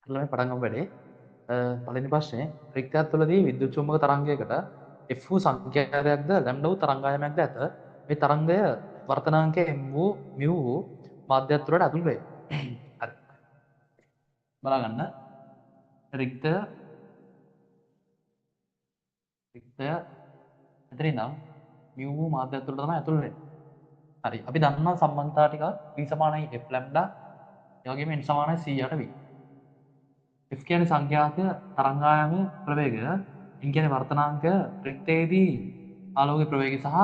ළමයි පටන් ගමු වැඩේ. පළවෙනි ප්‍රශ්නේ රික්තයක් තුළදී විද්‍යුත් චුම්බක තරංගයකට F වූ සංඛ්‍යාතයක්ද ලැම්ඩා වූ තරංගායමයක්ද ඇත. මේ තරංගය වර්තනාංකය m වූ μ වූ මාධ්‍යයක් තුළට ඇතුල් වේ. හරි. බලාගන්න. රික්තය එතන ඉඳන් μ වූ මාධ්‍යයක් තුළට තමයි ඇතුල් වෙන්නේ. හරි. අපි දන්නවා සම්බන්ධතා ටික V සමානයි F ලැම්ඩා ඒ වගේම n සමානයි c යට v. F කියන්නේ සංඛ්‍යාතය තරංගායමයේ ප්‍රවේගය, n කියන්නේ වර්තනාංකය, රික්තයේදී ආලෝකයේ ප්‍රවේගය සහ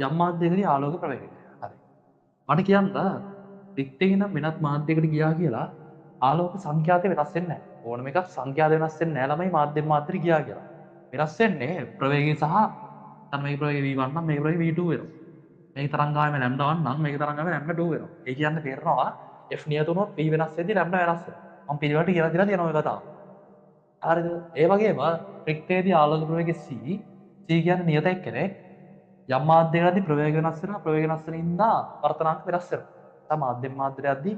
යම් මාධ්‍යයකදී ආලෝක ප්‍රවේගය. හරි. මට කියන්න රික්තයේ ඉඳන් වෙනත් මාධ්‍යයකට ගියා කියලා ආලෝක සංඛ්‍යාතය වෙනස් වෙන්නේ නැහැ. ඕනම එකක් සංඛ්‍යාතය වෙනස් වෙන්නේ නැහැ ළමයි මාධ්‍යෙන් මාධ්‍යට ගියා කියලා. වෙනස් වෙන්නේ ප්‍රවේගය සහ දැන් මේක ප්‍රවේගය v1 නම් මේක ප්‍රවේගය v2 වෙනවා. මේක තරංගායම ලැම්ඩා 1 නම් මේක තරංගායම ලැම්ඩා 2 වෙනවා. ඒ කියන්නේ තේරෙනවා f නියත වුණොත් v වෙනස් වෙද්දී ලැම්ඩා වෙනස් වෙනවා. මම පිළිවෙලට කියලා දීලා තියෙනවා මේ කතාව. හරිද? ඒ වගේම රික්තයේදී ආලෝක ප්‍රවේගය c කියන්නේ නියත එක්කෙනෙක් යම් මාධ්‍යයකදී ප්‍රවේග වෙනස් වෙනවා. ප්‍රවේග වෙනස් වෙන හින්දා වර්තනාංක වෙනස් වෙනවා. තම මාධ්‍යෙන් මාධ්‍යයක්දී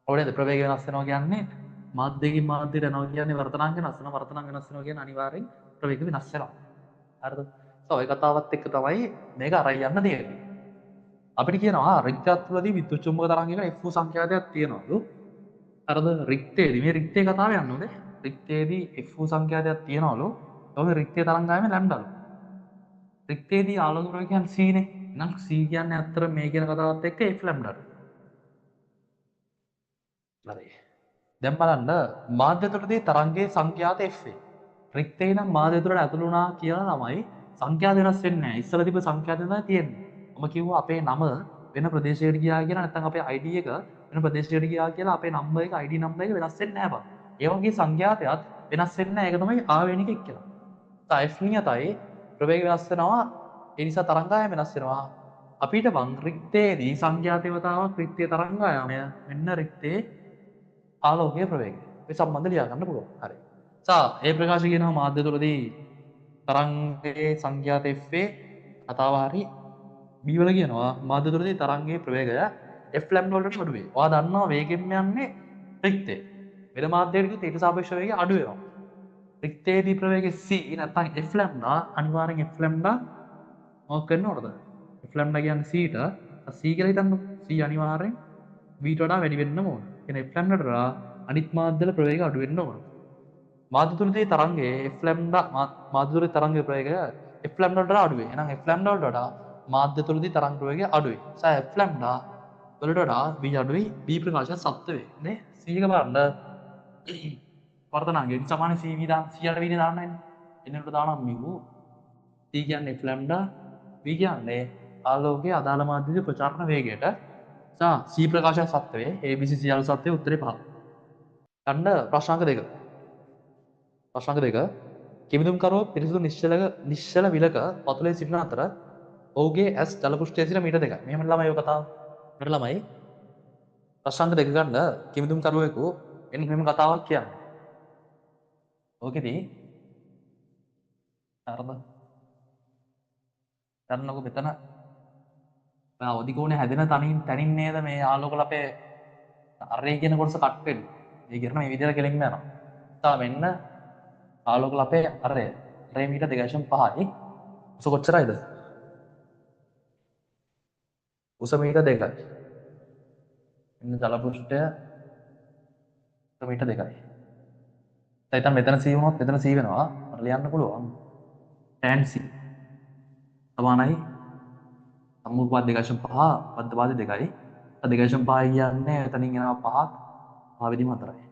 ඔව් ප්‍රවේග වෙනස් වෙනවා කියන්නේ මාධ්‍යකින් මාධ්‍යට යනවා කියන්නේ වර්තනාංක වෙනස් වෙනවා. වර්තනාංක වෙනස් වෙනවා කියන්නේ අනිවාර්යෙන් ප්‍රවේග වෙනස් වෙනවා. හරිද? ඔය කතාවත් එක්ක තමයි මේක අරන් යන්න තියෙන්නේ. අපිට කියනවා රික්තයක් තුළදී විද්‍යුත් චුම්බක තරංගයක F වූ සංඛ්‍යාතයක් තියෙනවලු. හරිද? රික්තයේදී මේ රික්තයේ කතාව යන්න ඕනේ. රික්තයේදී F වූ සංඛ්‍යාතයක් තියෙනවලු. ඔය රික්තයේ තරංගායම ලැම්ඩාලු. රික්තයේදී ආලෝක ප්‍රවේගය කියන්නේ c නේ. එහෙනම් c කියන්නේ අතර මේ කියන කතාවත් එක්ක F ලැම්ඩාලු. හරි. දැන් බලන්න මාධ්‍ය තුළදී තරංගයේ සංඛ්‍යාත F වේ. රික්තේ නම් මාධ්‍ය තුළට ඇතුළු වුණා කියලා ළමයි සංඛ්‍යාත වෙනස් වෙන්නේ නැහැ. ඉස්සර තිබ්බ සංඛ්‍යාත තමයි තියෙන්නේ. මම කිව්වා අපේ නම වෙන ප්‍රදේශයකට ගියා කියලා නැත්නම් අපේ ID එක වෙන ප්‍රදේශයකට ගියා කියලා අපේ නම්බර් එක ID නම්බර් එක වෙනස් වෙන්නේ නැහැ බං. ඒ වගේ සංඛ්‍යාතයත් වෙනස් වෙන්නේ නැහැ. ඒක තමයි ආවේනික එක්කෙනා. F නියතයි ප්‍රවේගය වෙනස් වෙනවා. ඒ නිසා තරංගායම වෙනස් වෙනවා. අපිට බං රික්තයේදී සංඛ්‍යාතේ වතාවක් රික්තයේ තරංගායමය මෙන්න රික්තයේ ආලෝකයේ ප්‍රවේගය. මේ සම්බන්ධ ලියා ගන්න පුළුවන්. හරි. ඒ ප්‍රකාශ කියනවා මාධ්‍ය තුළදී තරංගයේ සංඛ්‍යාත F කතාව හරි B වල කියනවා මාධ්‍ය තුළදී තරංගයේ ප්‍රවේගය F ලැම්ඩා වලට අඩු වේ. ඔයා දන්නවා වේගෙන් යන්නේ රික්තේ. වෙන මාධ්‍යයකට ඊට සාපේක්ෂව වේගය අඩු වෙනවා. රික්තයේදී ප්‍රවේගය c නැත්නම් F ලැම්ඩා අනිවාර්යෙන් F ලැම්ඩා මොකක් කරන්න ඕනද? F ලැම්ඩා කියන්නේ c ට c කියලා හිතන්නකො. c අනිවාර්යෙන් v ට වඩා වැඩි වෙන්න ඕන. කියන්නේ F ලැම්ඩාට වඩා අනිත් මාධ්‍යවල ප්‍රවේගය අඩු වෙන්න ඕන. මාධ්‍ය තුළදී තරංගයේ F ලැම්ඩා මාධ්‍ය තුළදී තරංගයේ ප්‍රවේගය F ලැම්ඩා වලට අඩු වේ. එහෙනම් F ලැම්ඩා වලට වඩා මාධ්‍ය තුළදී තරංග ප්‍රවේගය අඩු වේ. F ලැම්ඩා වලට වඩා V අඩුයි. B ප්‍රකාශය සත්‍ය වේ. නේ? C එක බලන්න වර්තනාංගය සමාන C V දාන්න 100ට V නේ දාන්නන්නේ. එන්නකට දානවා μ. C කියන්නේ F ලැම්ඩා V කියන්නේ ආලෝකයේ අදාළ මාධ්‍යයේ ප්‍රචාරණ වේගයට. C ප්‍රකාශය සත්‍ය වේ. ABC සියලු සත්‍ය උත්තරේ 5. ගන්න ප්‍රශ්නාංක 2. ප්‍රශ්නාංක 2 කිමිදුම්කරුව පිරිසිදු නිශ්චල විලක පතුලේ සිටින අතර ඔහුගේ ඇස් ජල පෘෂ්ඨයේ සිට මීටර් 2යි. මෙහෙම ළමයි ඔය කතාව. මෙතන ළමයි ප්‍රශ්නාංක 2 ගන්න කිමිදුම්කරුවෙකු මෙන්න මෙහෙම කතාවක් කියන්නේ. ඕකෙදී හරිද? ගන්නකො මෙතන අවදි කෝණය හැදෙන තැනින් නේද මේ ආලෝක ලපේ අරේ කියන කොටස කට් වෙන්නේ. ඒ කියන මේ විදිහට කෙලින්ම යනවා. මෙන්න ආලෝක ලපේ අරේ මීටර් 2.5යි. උස කොච්චරයිද? උස මීටර් 2යි. මෙන්න ජල පෘෂ්ඨය මීටර් 2යි. දැන් මෙතන C වුණොත් මෙතන C වෙනවා. මට ලියන්න පුළුවන්. tan C සමානයි සම්මුඛ පාද 2.5 පද්ද පාද 2යි. 2.5 කියන්නේ එතනින් එනවා 5ක්. 5 වෙදිම 4යි.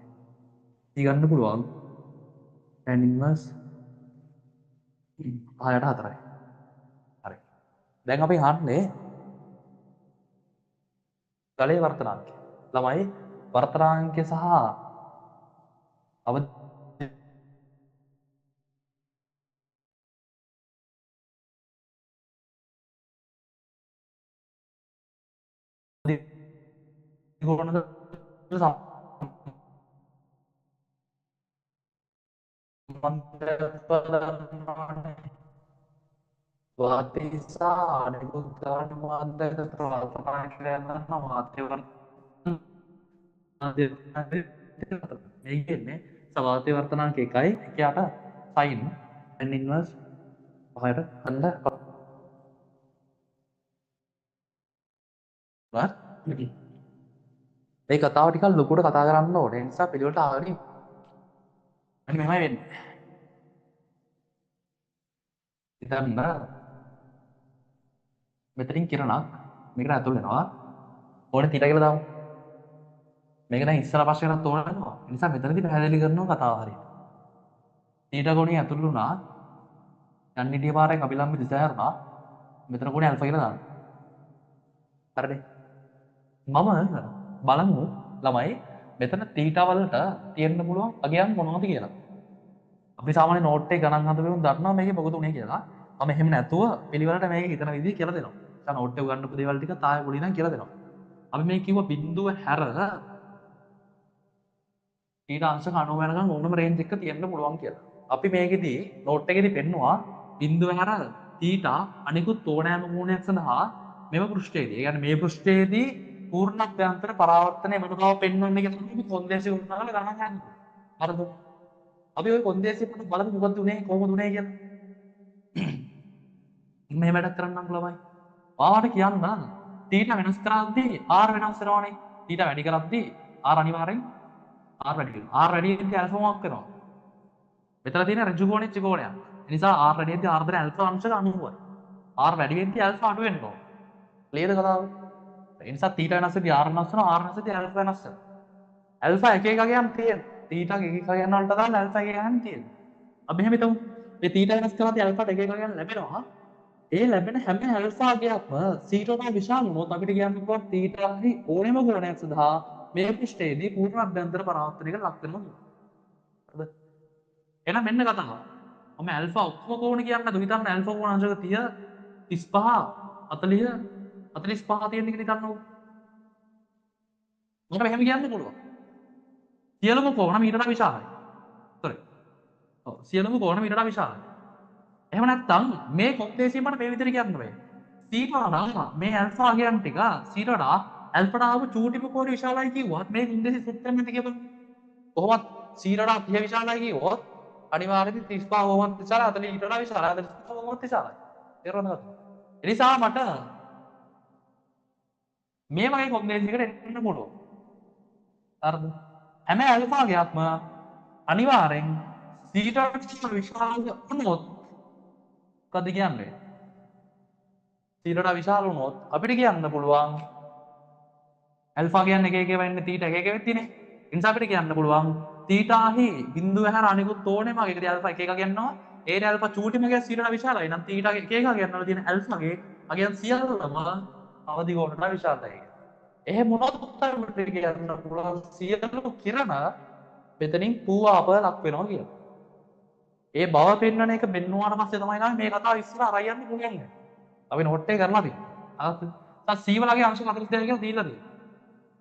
C ගන්න පුළුවන්. tan inverse 5ට 4යි. හරි. දැන් අපි අහන්නේ ගලේ වර්තනාංකය. ළමයි වර්තනාංකය සහ අවදි කොහොමද වාතීසා අනිකුත් ගාන මාධ්‍යයක වර්තනාංකය යනවා වාතය මේ කියන්නේ සවාතය වර්තනාංක 1යි එයාට sin tan inverse පහයට හඳ මේ කතාව ටිකක් ලොකුට කතා කරන්න ඕනේ. ඒ නිසා පිළිවෙලට ආවනේ. අන්න මෙහෙමයි වෙන්නේ. ඉතින් මෙතනින් කිරණක් මේකට ඇතුල් වෙනවා. ඕනේ තීටා කියලා දාමු. මේක දැන් ඉස්සර පස්සේ කරත් ඕන වෙනවා. ඒ නිසා මෙතනදී පැහැදිලි කරනවා කතාව හරියට. තීටා කෝණය ඇතුල් වුණා. යන් හිටිය පාරෙන් අභිලම්බ දිශා හරනවා. මෙතන කෝණය ඇල්ෆා කියලා දාන්න. හරිනේ. මම බලමු ළමයි මෙතන තීටා වලට තියෙන්න පුළුවන් අගයන් මොනවද කියලා. අපි සාමාන්‍ය නෝට් එක ගණන් හදපුවම දන්නවා මේකේ මොකද උනේ කියලා. මම එහෙම නැතුව පිළිවෙලට මේක හිතන විදිහ කියලා දෙනවා. දැන් නෝට් එක ගන්නපු දේවල් ටික තාය පොඩි නම් කියලා දෙනවා. අපි මේ කිව්ව බිඳුව හැර ඊට අංශක 90 වෙනකන් ඕනම රේන්ජ් එකක තියෙන්න පුළුවන් කියලා. අපි මේකෙදී නෝට් එකේදී පෙන්නවා බිඳුව හැර තීටා අනිකුත් ඕනෑම කෝණයක් සඳහා මෙම පෘෂ්ඨයේදී. ඒ කියන්නේ මේ පෘෂ්ඨයේදී පූර්ණ අභ්‍යන්තර පරාවර්තනය වෙන බව පෙන්වන්නේ කියලා අපි කොන්දේසි උත්තරවල ගණන් ගන්නවා. හරිද? අපි ওই කොන්දේසි පොඩ්ඩක් බලමු මොකද උනේ කොහොමද උනේ කියලා. මේ වැඩක් කරන්නම් ළමයි. ඔයාලට කියන්න තීටා වෙනස් කරද්දී r වෙනස් වෙනවනේ. තීටා වැඩි කරද්දී r අනිවාර්යෙන් r වැඩි වෙනවා. r වැඩි වෙද්දී ඇල්ෆා මොකක් වෙනවා? මෙතන තියෙන ඍජු කෝණේ ත්‍රිකෝණයක්. ඒ නිසා r වැඩි වෙද්දී r දෙන ඇල්ෆා අංශක 90යි. r වැඩි වෙද්දී ඇල්ෆා අඩු වෙන්න ඕන. ක්ලියර්ද කතාව? ඒ නිසා තීටා වෙනස් වෙද්දී r වෙනස් වෙනවා, r වෙනස් වෙද්දී ඇල්ෆා වෙනස් වෙනවා. ඇල්ෆා එක එක ගයන් තියෙනවා. තීටා එක එක ගයන් වලට දාලා ඇල්ෆා එක ගයන් තියෙනවා. අපි මෙහෙම හිතමු. මේ තීටා වෙනස් කරද්දී ඇල්ෆාට එක එක ගයන් ලැබෙනවා. ඒ ලැබෙන හැම ඇල්ෆා ගයක්ම සීටෝට විශාල වුණොත් අපිට කියන්න පුළුවන් තීටාහි ඕනෙම කෝණයක් සඳහා මේ පෘෂ්ඨයේදී පූර්ණ අභ්‍යන්තර පරාවර්තනයකට ලක් වෙනවා කියනවා. හරිද? එහෙනම් මෙන්න කතාව. මම ඇල්ෆා ඔක්කොම කෝණ කියන්නේ නැතුව හිතන්න ඇල්ෆා කෝණ අංශක 30 35 40 45 තියෙන එක හිතන්නකෝ. මට මෙහෙම කියන්න පුළුවන්. සියලුම කෝණ මීටරට විශාලයි. sorry. ඔව් සියලුම කෝණ මීටරට විශාලයි. එහෙම නැත්නම් මේ කොන්දේසිය මට මේ විදිහට කියන්න බෑ. සීටාට මේ ඇල්ෆා ගයන් ටික සීටාට ඇල්ෆාට ආව චූටිම කෝණ විශාලයි කිව්වත් මේ කොන්දේසිය සෙට් වෙන්නේ නැති කියපන්. කොහොමත් සීටාට 30 විශාලයි කිව්වොත් අනිවාර්යයෙන් 35 කොහොමත් විශාලයි 40 ඊට වඩා විශාලයි 45 කොහොමත් විශාලයි. තේරුණාද? ඒ නිසා මට මේ වගේ කොන්දේසියකට එන්න පුළුවන්. හරිද? හැම ඇල්ෆා ගයක්ම අනිවාර්යෙන් සීටාට විශාල වුණොත් මොකද කියන්නේ? තීටා විශාල වුණොත් අපිට කියන්න පුළුවන් ඇල්ෆා කියන්නේ එක එක ඒවා ඉන්නේ තීටා එක එක වෙත්තිනේ. ඒ නිසා අපිට කියන්න පුළුවන් තීටාහි බිඳුව හැර අනිකුත් ඕනෙම එකකදී ඇල්ෆා එක එක ගන්නවා. ඒ ඇල්ෆා චූටිම ගිය තීටා විශාලයි. නම් තීටා එක එක ගන්නවල තියෙන ඇල්ෆාගේ අගයන් සියල්ලම අවදි කෝණයට විශාලයි. එහෙම වුණොත් අපිට කියන්න පුළුවන් සියලුම කිරණ මෙතනින් පූආප ලක් වෙනවා කියලා. ඒ බව පෙන්වන එක බෙන්නුවාට පස්සේ තමයි මේ කතාව ඉස්සර අරන් යන්න පුළුවන්. අපි නෝට් එක කරලා තියෙනවා. හරිද? දැන් C වලගේ අංශ 42 කියලා දීලා තියෙනවා.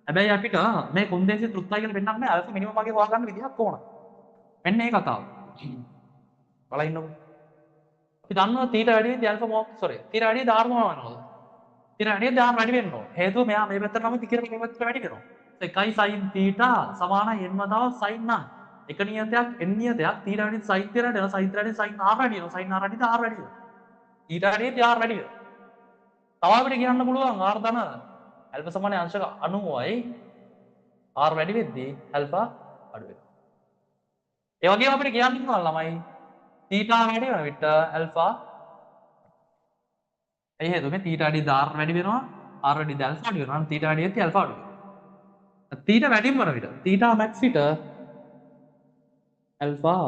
හැබැයි අපිට මේ කොන්දේසිය තෘත්‍යයි කියලා පෙන්නන්න බෑ. අල්ෆා මිනිමම් වගේ හොයාගන්න විදිහක් ඕන. මෙන්න මේ කතාව. බලලා ඉන්නකො. අපි දන්නවා තීටා වැඩි වෙද්දී අල්ෆා මොකක් sorry. තීටා වැඩි වෙද්දී r මොනවා වෙනවද? තීටා වැඩි වෙද්දී r වැඩි වෙන්න ඕන. හේතුව මෙයා මේ පැත්තට නම් තිකර මේ පැත්තට වැඩි වෙනවා. ඒකයි sin තීටා සමානයි n වතාවක් sin නම්. එක නියතයක් n නියතයක් තීටා වැඩි sin තීටා වෙනවා. sin තීටා වැඩි sin r වැඩි වෙනවා. sin r වැඩි r වැඩි වෙනවා. තීටා වැඩි වෙද්දී r වැඩි වෙනවා. තව අපිට කියන්න පුළුවන් r ධන ඇල්ෆා සමානයි අංශක 90යි r වැඩි වෙද්දී ඇල්ෆා අඩු වෙනවා. ඒ වගේම අපිට කියන්න පුළුවන් ළමයි තීටා වැඩි වෙන විට ඇල්ෆා ඒ හේතුව මේ තීටා වැඩි r වැඩි වෙනවා r වැඩි ඇල්ෆා අඩු වෙනවා. තීටා වැඩි වෙද්දී ඇල්ෆා අඩු වෙනවා. තීටා වැඩිම වන විට තීටා මැක්ස් විට ඇල්ෆා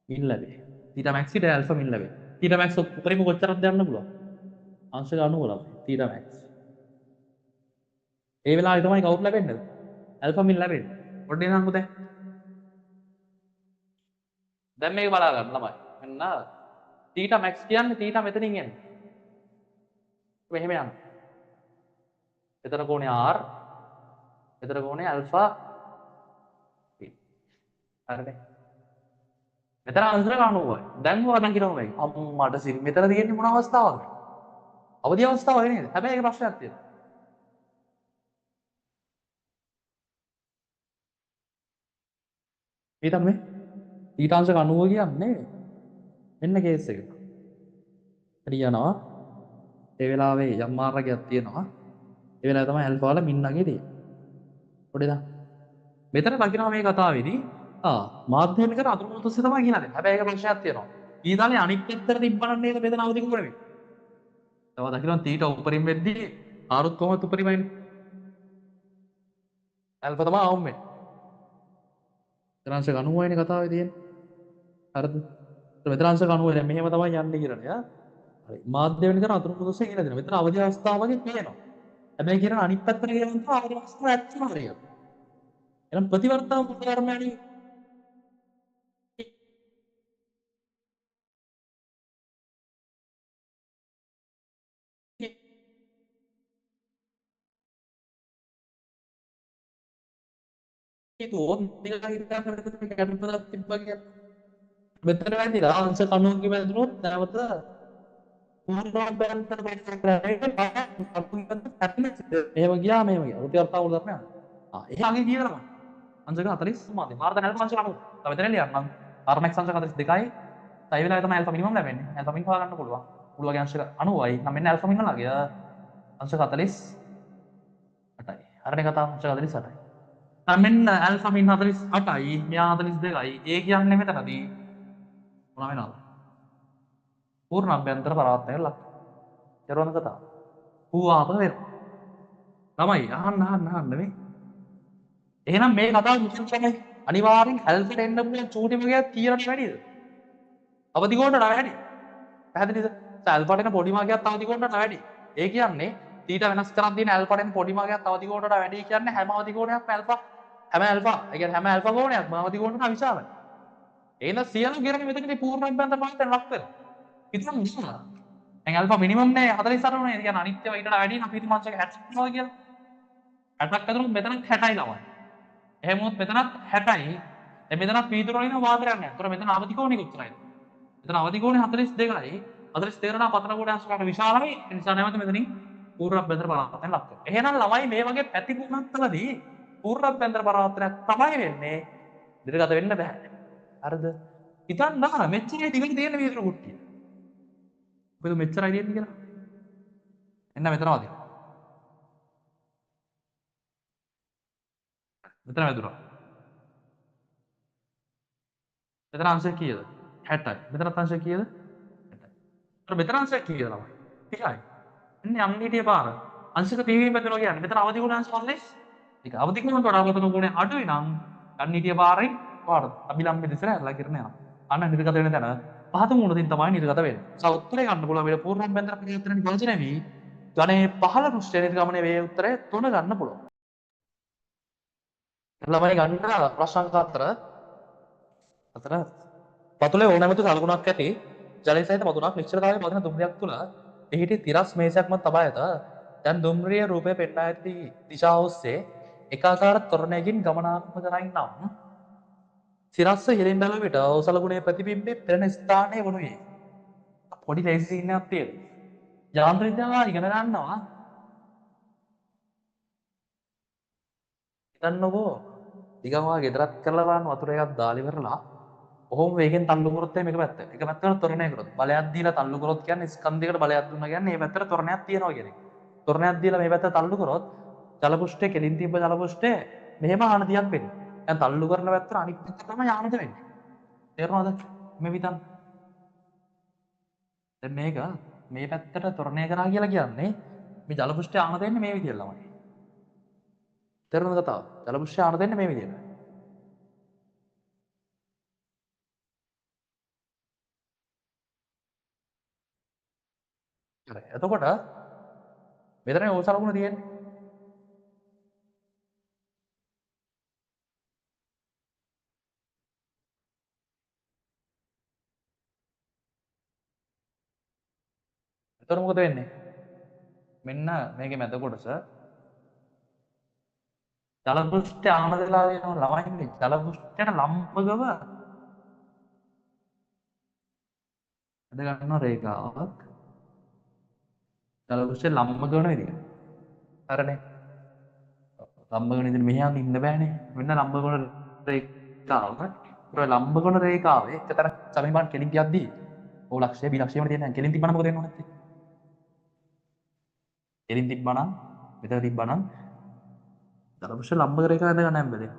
මින් ලැබේ. තීටා මැක්ස් විට ඇල්ෆා මින් ලැබේ. තීටා මැක්ස් උඩරිම කොච්චරද යන්න පුළුවන්? අංශක 90 ළමයි තීටා මැක්ස්. ඒ වෙලාවේ තමයි කවුරු ලැබෙන්නේද? ඇල්ෆා මින් ලැබෙන්නේ. පොඩ්ඩේ නංගු දැන්. දැන් මේක බලා ගන්න ළමයි. මෙන්න තීටා මැක්ස් කියන්නේ තීටා මෙතනින් එන්නේ. මෙහෙම යනවා. මෙතන කෝණය r. මෙතන කෝණය ඇල්ෆා p. හරිනේ. මෙතන අංශක 90යි. දැන් ඔයාලා කියනවා මේක. අම්මට සිරි මෙතන තියෙන්නේ මොන අවස්ථාවකද? අවදි අවස්ථාවක නේද? හැබැයි ඒක ප්‍රශ්නයක් තියෙනවා. හිතන්න මේ ඊට අංශක 90 කියන්නේ මෙන්න කේස් එක. හරියනවා. ඒ වෙලාවේ යම් මාර්ගයක් තියෙනවා. ඒ වෙලාවේ තමයි ඇල්ෆා වල මින්නගේ තියෙන්නේ. පොඩේද? මෙතන දකිනවා මේ කතාවේදී මාධ්‍යමික අතුරු මුතුස්සේ තමයි කියලා දෙන්නේ. හැබැයි ඒක ප්‍රශ්නයක් තියෙනවා. ඊදාලේ අනිත් පැත්තට තිබ්බනම් නේද මෙතන අවදි කරන්නේ. තව දකිනවා තීට උපරිම වෙද්දී ආරුත් කොහොමද උපරිමයිනේ. ඇල්ෆා තමයි අවුම් වෙන්නේ. මෙතනංශක 90යිනේ කතාවේ තියෙන්නේ. හරිද? මෙතනංශක 90 දැන් මෙහෙම තමයි යන්නේ කියලානේ. හරි. මාධ්‍යමික අතුරු මුතුස්සේ කියලා දෙනවා. මෙතන අවදි අවස්ථාවකින් පේනවා. හැබැයි කියන අනිත් පැත්තට කියනවා අවදි අවස්ථාව ඇත්තම හරියට. එහෙනම් ප්‍රතිවර්තන ධර්මයනේ ඒකෝත් නිකන් හිතන්න මෙතන කැඩපතක් තිබ්බා කියලා. මෙතන වැදිලා අංශ 90 වැදුනොත් නැවත පුරාණ බැලන්තර බෙදලා එහෙම ගියා මෙහෙම ගියා. ප්‍රතිවර්තන වල ධර්මයක්. එහෙමගේ කියනවා. අංශක 40 මාදේ. මාර්ධන අල්ෆා අංශක 90. තව මෙතන ලියන්නම්. RMX අංශක 42යි. තයි වෙලාවේ තමයි ඇල්ෆා මිනිමම් ලැබෙන්නේ. ඇල්ෆා මින් හොයා ගන්න පුළුවන්. පුළුවන්ගේ අංශක 90යි. නම් මෙන්න ඇල්ෆා මින් ලාගේ අංශක 48යි. හරිනේ කතාව අංශක 48යි. නම් මෙන්න ඇල්ෆා මින් 48යි. මෙයා 42යි. ඒ කියන්නේ මෙතනදී මොනවා වෙනවද? පූර්ණ අභ්‍යන්තර පරාවර්තනය ලක්. දරුවන කතාව. ඌආප වෙනවා. ළමයි අහන්න මේ. එහෙනම් මේ කතාව මුලින් තමයි අනිවාර්යෙන් ඇල්ෆට එන්න පුළුවන් චූටි මගයක් කීරට වැඩිද? අවදි කොටට වැඩි. පැහැදිලිද? ඇල්ෆට එන පොඩි මගයක් අවදි කොටට වැඩි. ඒ කියන්නේ තීට වෙනස් කරන් තියෙන ඇල්ෆට එන පොඩි මගයක් අවදි කොටට වැඩි කියන්නේ හැම අවදි කොටයක්ම ඇල්ෆා හැම ඇල්ෆා ඒ කියන්නේ හැම ඇල්ෆා කොටයක්ම අවදි කොටට විශාලයි. එහෙනම් සියලු ගිරණ මෙතනදී පූර්ණ අභ්‍යන්තර පරාවර්තනය ලක් වෙනවා. ඉතින් විශාලයි. දැන් ඇල්ෆා මිනිමම් නේ 48 වුණේ. ඒ කියන්නේ අනිත්‍යව ඊට වැඩි නම් ප්‍රීති මාංශක 60 වෙනවා කියලා. 60ක් ඇතුළු මෙතනත් 60යි ළමයි. එහෙම වුණොත් මෙතනත් 60යි. දැන් මෙතනත් පීතුරු වලින් වාදරයක් නැහැ. ඒතර මෙතන අවදි කෝණේ කොච්චරයිද? මෙතන අවදි කෝණේ 42යි. 42 නම් පතන කෝණේ අංශකට විශාලයි. ඒ නිසා නැවත මෙතනින් පූර්ව අභ්‍යන්තර පරාවර්තනය ලක් වෙනවා. එහෙනම් ළමයි මේ වගේ පැති තුනක්වලදී පූර්ව අභ්‍යන්තර පරාවර්තනයක් තමයි වෙන්නේ. දිගට වෙන්න බෑ. හරිද? හිතන්න මෙච්චරයි දිගට තියෙන පීතුරු කුට්ටිය. මොකද මෙච්චරයි තියෙන්නේ කියලා. එන්න මෙතන වදිනවා. මෙතන වැදුනා. මෙතන අංශය කීයද? 60යි. මෙතනත් අංශය කීයද? 60යි. ඒතර මෙතන අංශය කීයද ළමයි? 30යි. එන්නේ යන්න හිටිය පාර. අංශක තීවීම බෙදනවා කියන්නේ මෙතන අවදි ගුණ අංශ 50. ඒක අවදි ගුණ වඩා අවතන ගුණය අඩුයි නම් යන්න හිටිය පාරයි පාර අභිලම්බ දිසර ඇරලා කිරණ යනවා. අන්න නිර්ගත වෙන තැන පහත මූණකින් තමයි නිර්ගත වෙන්නේ. උත්තරේ ගන්න පුළුවන් මේ පූර්ණ අභ්‍යන්තර පරිවර්තන විභජනය වී ගණේ 15 පෘෂ්ඨයේ නිර්ගමනයේ වේ උත්තරේ 3 ගන්න පුළුවන්. ළමයි ගන්න ප්‍රශ්න අතර පතුලේ ඕනෑමතු සලකුණක් ඇති ජලය සහිත පතුලක් නිශ්චලතාවයේ පවතින දුම්රියක් තුළ පිහිටි තිරස් මේසයක්ම තබා ඇත. දැන් දුම්රිය රූපය පෙන්වා ඇති දිශාව ඔස්සේ එකාකාර තොරණයකින් ගමනාත්මක කරයි නම් සිරස්ස ඉහළින් බැලුව විට ඔසලගුණයේ ප්‍රතිබිම්බය පෙනෙන ස්ථානය වනුයේ. පොඩි ලේසි සීන් එකක් තියෙනවා. යාන්ත්‍ර විද්‍යාව ඉගෙන ගන්නවා. හිතන්නකෝ නිකම්වා ගෙදරත් කරලා බලන්න වතුර එකක් දාලා ඉවරලා ඔහොම වේගෙන් තල්ලු කරොත් මේක පැත්ත. එක පැත්තකට තොරණය කරොත් බලයක් දීලා තල්ලු කරොත් කියන්නේ ස්කන්ධයකට බලයක් දුන්නා කියන්නේ මේ පැත්තට තොරණයක් තියනවා කියන එක. තොරණයක් දීලා මේ පැත්තට තල්ලු කරොත් ජල පෘෂ්ඨයේ කෙලින් තිබ්බ ජල පෘෂ්ඨයේ මෙහෙම ආනතියක් වෙන්නේ. දැන් තල්ලු කරන පැත්තට අනිත් පැත්තට තමයි ආනත වෙන්නේ. තේරුණාද? මේ විතන්. දැන් මේක මේ පැත්තට තොරණය කරා කියලා කියන්නේ මේ ජල පෘෂ්ඨය ආනත වෙන්නේ මේ විදියට ළමයි. තේරුණාද කතාව? ජල පෘෂ්ඨය ආනත වෙන්නේ මේ විදියට. හරි. එතකොට මෙතන ඕසලකුණ තියෙන්නේ. එතකොට මොකද වෙන්නේ? මෙන්න මේකේ මැද කොටස ජල පෘෂ්ඨය ආනත වෙලා වෙනවා ළමයින්නේ. ජල පෘෂ්ඨයට ලම්බකව අද ගන්නවා රේඛාවක්. ජල පෘෂ්ඨය ලම්බ කරන විදිහ. හරිනේ. ලම්බ කරන විදිහ මෙහා ඉන්න බෑනේ. මෙන්න ලම්බ කරන රේඛාවක්. ලම්බගොන රේඛාවේ එක තැනක සමහරවිට බලන්න කෙලින් කියද්දී O ලක්ෂය B ලක්ෂය වල තියෙන කෙලින් තිබ්බනම් මොකද වෙන්නේ නැත්තේ? කෙලින් තිබ්බනම් මෙතන තිබ්බනම් ධර්මශ ලම්බක රේඛාව ඇඳ ගන්න හැම වෙලේම.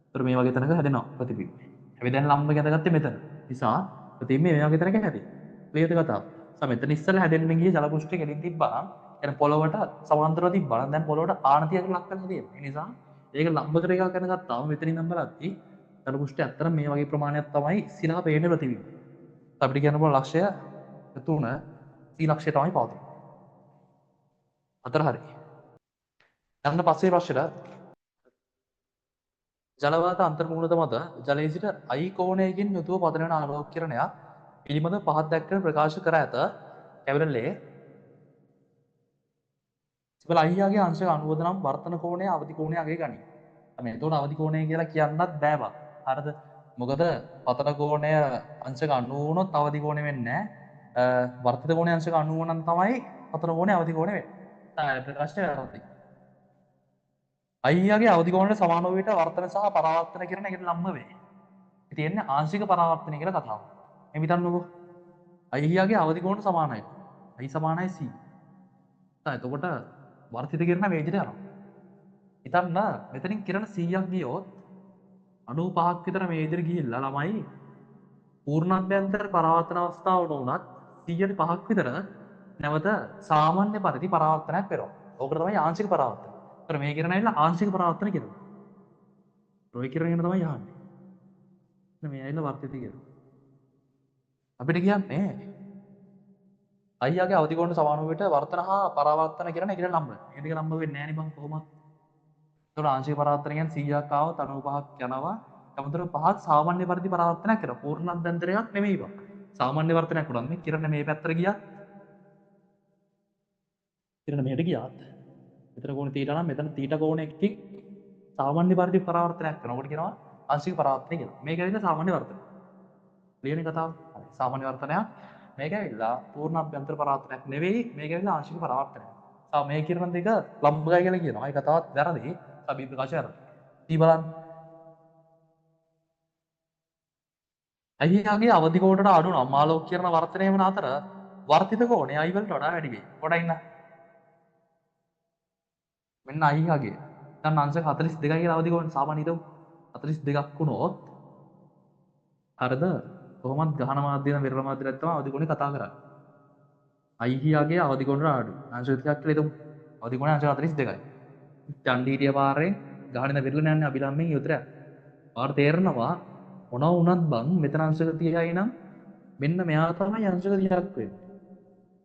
ඒතර මේ වගේ තැනක හැදෙනවා ප්‍රතිබිම්බ. හැබැයි දැන් ලම්බක ඇඳගත්තේ මෙතන. නිසා ප්‍රතිබිම්බ මේ වගේ තැනක හැදෙයි. ක්ලියර්ද කතාව? මෙතන ඉස්සෙල්ලා හැදෙන්න ගියේ ජල පෘෂ්ඨය කෙලින් තිබ්බනම් يعني පොළොවට සමාන්තරව තිබ්බනම් දැන් පොළොවට ආනතියකට ලක් වෙලා තියෙනවා. ඒ නිසා ඒක ලම්බක රේඛාවක් ඇඳගත්තාම මෙතනින් නම් බලද්දී ජල පෘෂ්ඨය ඇත්තට මේ වගේ ප්‍රමාණයක් තමයි ඉස්සෙල්ලා පේන්නේ ප්‍රතිබිම්බ. අපිට කියන්න පුළුවන් ලක්ෂය 3 C ලක්ෂය තමයි පවතින්නේ. හතර හරි. යන්න පස්සේ ප්‍රශ්නෙට ජලවාත අන්තර්මුණත මත ජලයේ සිට I කෝණයකින් යුතුව පතන වන ආලෝක කිරණයක් පිළිබඳ පහත් දැක්කන ප්‍රකාශ කර ඇත. කැවිරලේ සිබල අයියාගේ අංශක 90 නම් වර්තන කෝණය අවදි කෝණය අගේ ගනී. තමයි එතකොට අවදි කෝණය කියලා කියන්නත් බෑ බා. හරිද? මොකද පතන කෝණය අංශක 90 වුණොත් අවදි කෝණය වෙන්නේ නැහැ. වර්තිත කෝණය අංශක 90 නම් තමයි පතන කෝණය අවදි කෝණය වෙන්නේ. ප්‍රශ්නය වැරදි. අයියාගේ අවදි කෝණයට සමාන වූ විට වර්තන සහ පරාවර්තන කිරණ එකට ලම්බ වේ. තියෙන්නේ ආංශික පරාවර්තනය කියලා කතාව. මේ හිතන්නකෝ. අයියාගේ අවදි කෝණයට සමානයි. I සමානයි C. එතකොට වර්තිත කිරණ මේ විදිහට යනවා. හිතන්න මෙතනින් කිරණ 100ක් ගියොත් 95ක් විතර මේ විදිහට ගිහිල්ලා ළමයි පූර්ණාභ්‍යන්තර පරාවර්තන අවස්ථාවට උනත් 100ට 5ක් විතර නැවත සාමාන්‍ය පරිදි පරාවර්තනයක් වෙනවා. ඕකට තමයි ආංශික පරාවර්තන. ඒතර මේ කිරණ ඇවිල්ලා ආංශික පරාවර්තන කියනවා. ඔය කිරණ ගැන තමයි යහන්නේ. මේ ඇවිල්ලා වර්තිත කියනවා. අපිට කියන්නේ අයියාගේ අවදි කෝණයට සමාන වූ විට වර්තන හා පරාවර්තන කිරණ එකට ලම්බ. ඒ දෙක ලම්බ වෙන්නේ නැහැ නේ බං කොහොමද? ඒතකොට ආංශික පරාවර්තන කියන්නේ 100ක් ආවොත් 95ක් යනවා. අමුතර 5ක් සාමාන්‍ය පරිදි පරාවර්තනයක් කරනවා. පූර්ණ අභ්‍යන්තරයක් නෙමෙයි බං. සාමාන්‍ය වර්තනයක් උනත් මේ කිරණ මේ පැත්තට ගියා. කිරණ මෙහෙට ගියාත්. මෙතන කෝණ තීටා නම් මෙතන තීටා කෝණයකින් සාමාන්‍ය පරිදි පරාවර්තනයක් කරනවා. ඔකට කියනවා ආංශික පරාවර්තනය කියලා. මේක ඇවිල්ලා සාමාන්‍ය වර්තනය. ක්ලියර් නේ කතාව? හරි. සාමාන්‍ය වර්තනයක්. මේක ඇවිල්ලා පූර්ණ අභ්‍යන්තර පරාවර්තනයක් නෙවෙයි. මේක ඇවිල්ලා ආංශික පරාවර්තනයක්. මේ කිරණ දෙක ලම්බකයි කියලා කියනවා. ඒ කතාවත් වැරදි. සබී ප්‍රකාශය වැරදි. ඊ බලන්න. අයියාගේ අවදි කෝණයට අඩු නම් ආලෝක කිරණ වර්තනය වන අතර වර්තිත කෝණය I වලට වඩා වැඩි වෙයි. පොඩ්ඩක් ඉන්න. මෙන්න අයියාගේ දැන් අංශක 42යි කියලා අවදි කෝණය සාමාන්‍ය හිතමු. 42ක් වුණොත් හරිද? කොහොමද ගහන මාධ්‍යන විරල මාධ්‍යයක් තමයි අවදි කෝණය කතා කරන්නේ. අයියාගේ අවදි කෝණයට අඩු. අංශක 30ක් කියලා හිතමු. අවදි කෝණය අංශක 42යි. චණ්ඩීටිය පාරෙන් ගහන විරල යන්නේ අබිලම්මෙන් යුතරයක්. පාර තේරෙනවා මොනවා වුණත් බං මෙතන අංශක 30යි නම් මෙන්න මෙයා තමයි අංශක 30ක් වෙන්නේ.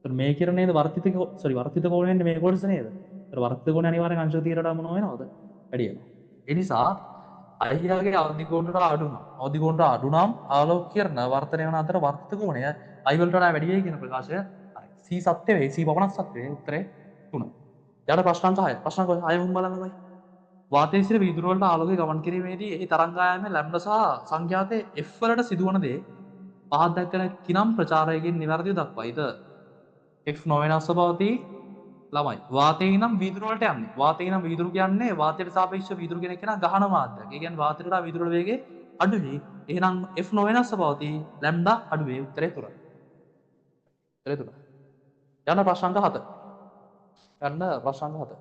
ඒත් මේ කිරණේද වර්තිත කෝණයෙන් මේ කොටස නේද? ඒත් වර්තිත කෝණය අනිවාර්යෙන් අංශක 30ට වඩා මොනව වෙනවද? වැඩි වෙනවා. ඒ නිසා අයියාගේ අවදි කෝණයට අඩු නම් අවදි කෝණයට අඩු නම් ආලෝක කිරණ වර්තනය වන අතර වර්තිත කෝණය I වලට වඩා වැඩි වෙයි කියන ප්‍රකාශය හරි. C සත්‍ය වෙයි. C පමණක් සත්‍ය වෙයි. උත්තරේ 3. ඊට ප්‍රශ්න අංක 6. ප්‍රශ්න අංක 6 වුන් බලන්න බයි. වාතයේ සිට වීදුරු වලට ආලෝකය ගමන් කිරීමේදී එහි තරංගායමේ ලැම්ඩා සහ සංඛ්‍යාතයේ F වලට සිදුවන දේ පහත් දැක්කන කිනම් ප්‍රචාරයකින් නිවැරදිව දක්වයිද? F නොවෙනස්ව පවතී ළමයි. වාතයේ නම් වීදුරු වලට යන්නේ. වාතයේ නම් වීදුරු කියන්නේ වාතයට සාපේක්ෂව වීදුරු කියන එක නා ගහන මාධ්‍යයක්. ඒ කියන්නේ වාතයට වඩා වීදුරු වල වේගය අඩුයි. එහෙනම් F නොවෙනස්ව පවතී ලැම්ඩා අඩු වේ. උත්තරේ 3. උත්තරේ 3. යන ප්‍රශ්න අංක 7. යන්න ප්‍රශ්න අංක 7.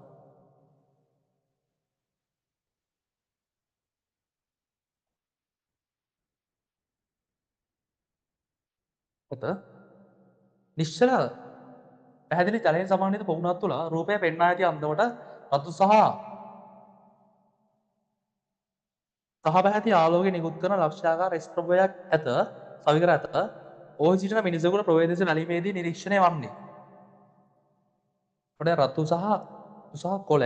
නිශ්චල පැහැදිලි ජලයෙන් සමාන්විත පොකුණක් තුළ රූපය පෙන්වා ඇති අන්දමට රතු සහ පැහැති ආලෝකය නිකුත් කරන ලක්ෂ්‍යාකාර S ප්‍රභවයක් ඇත සවිකර ඇත. ඔහු සිටින මිනිසෙකුට ප්‍රවේදස බැලීමේදී නිරීක්ෂණය වන්නේ. පොඩ රතු සහ කොළ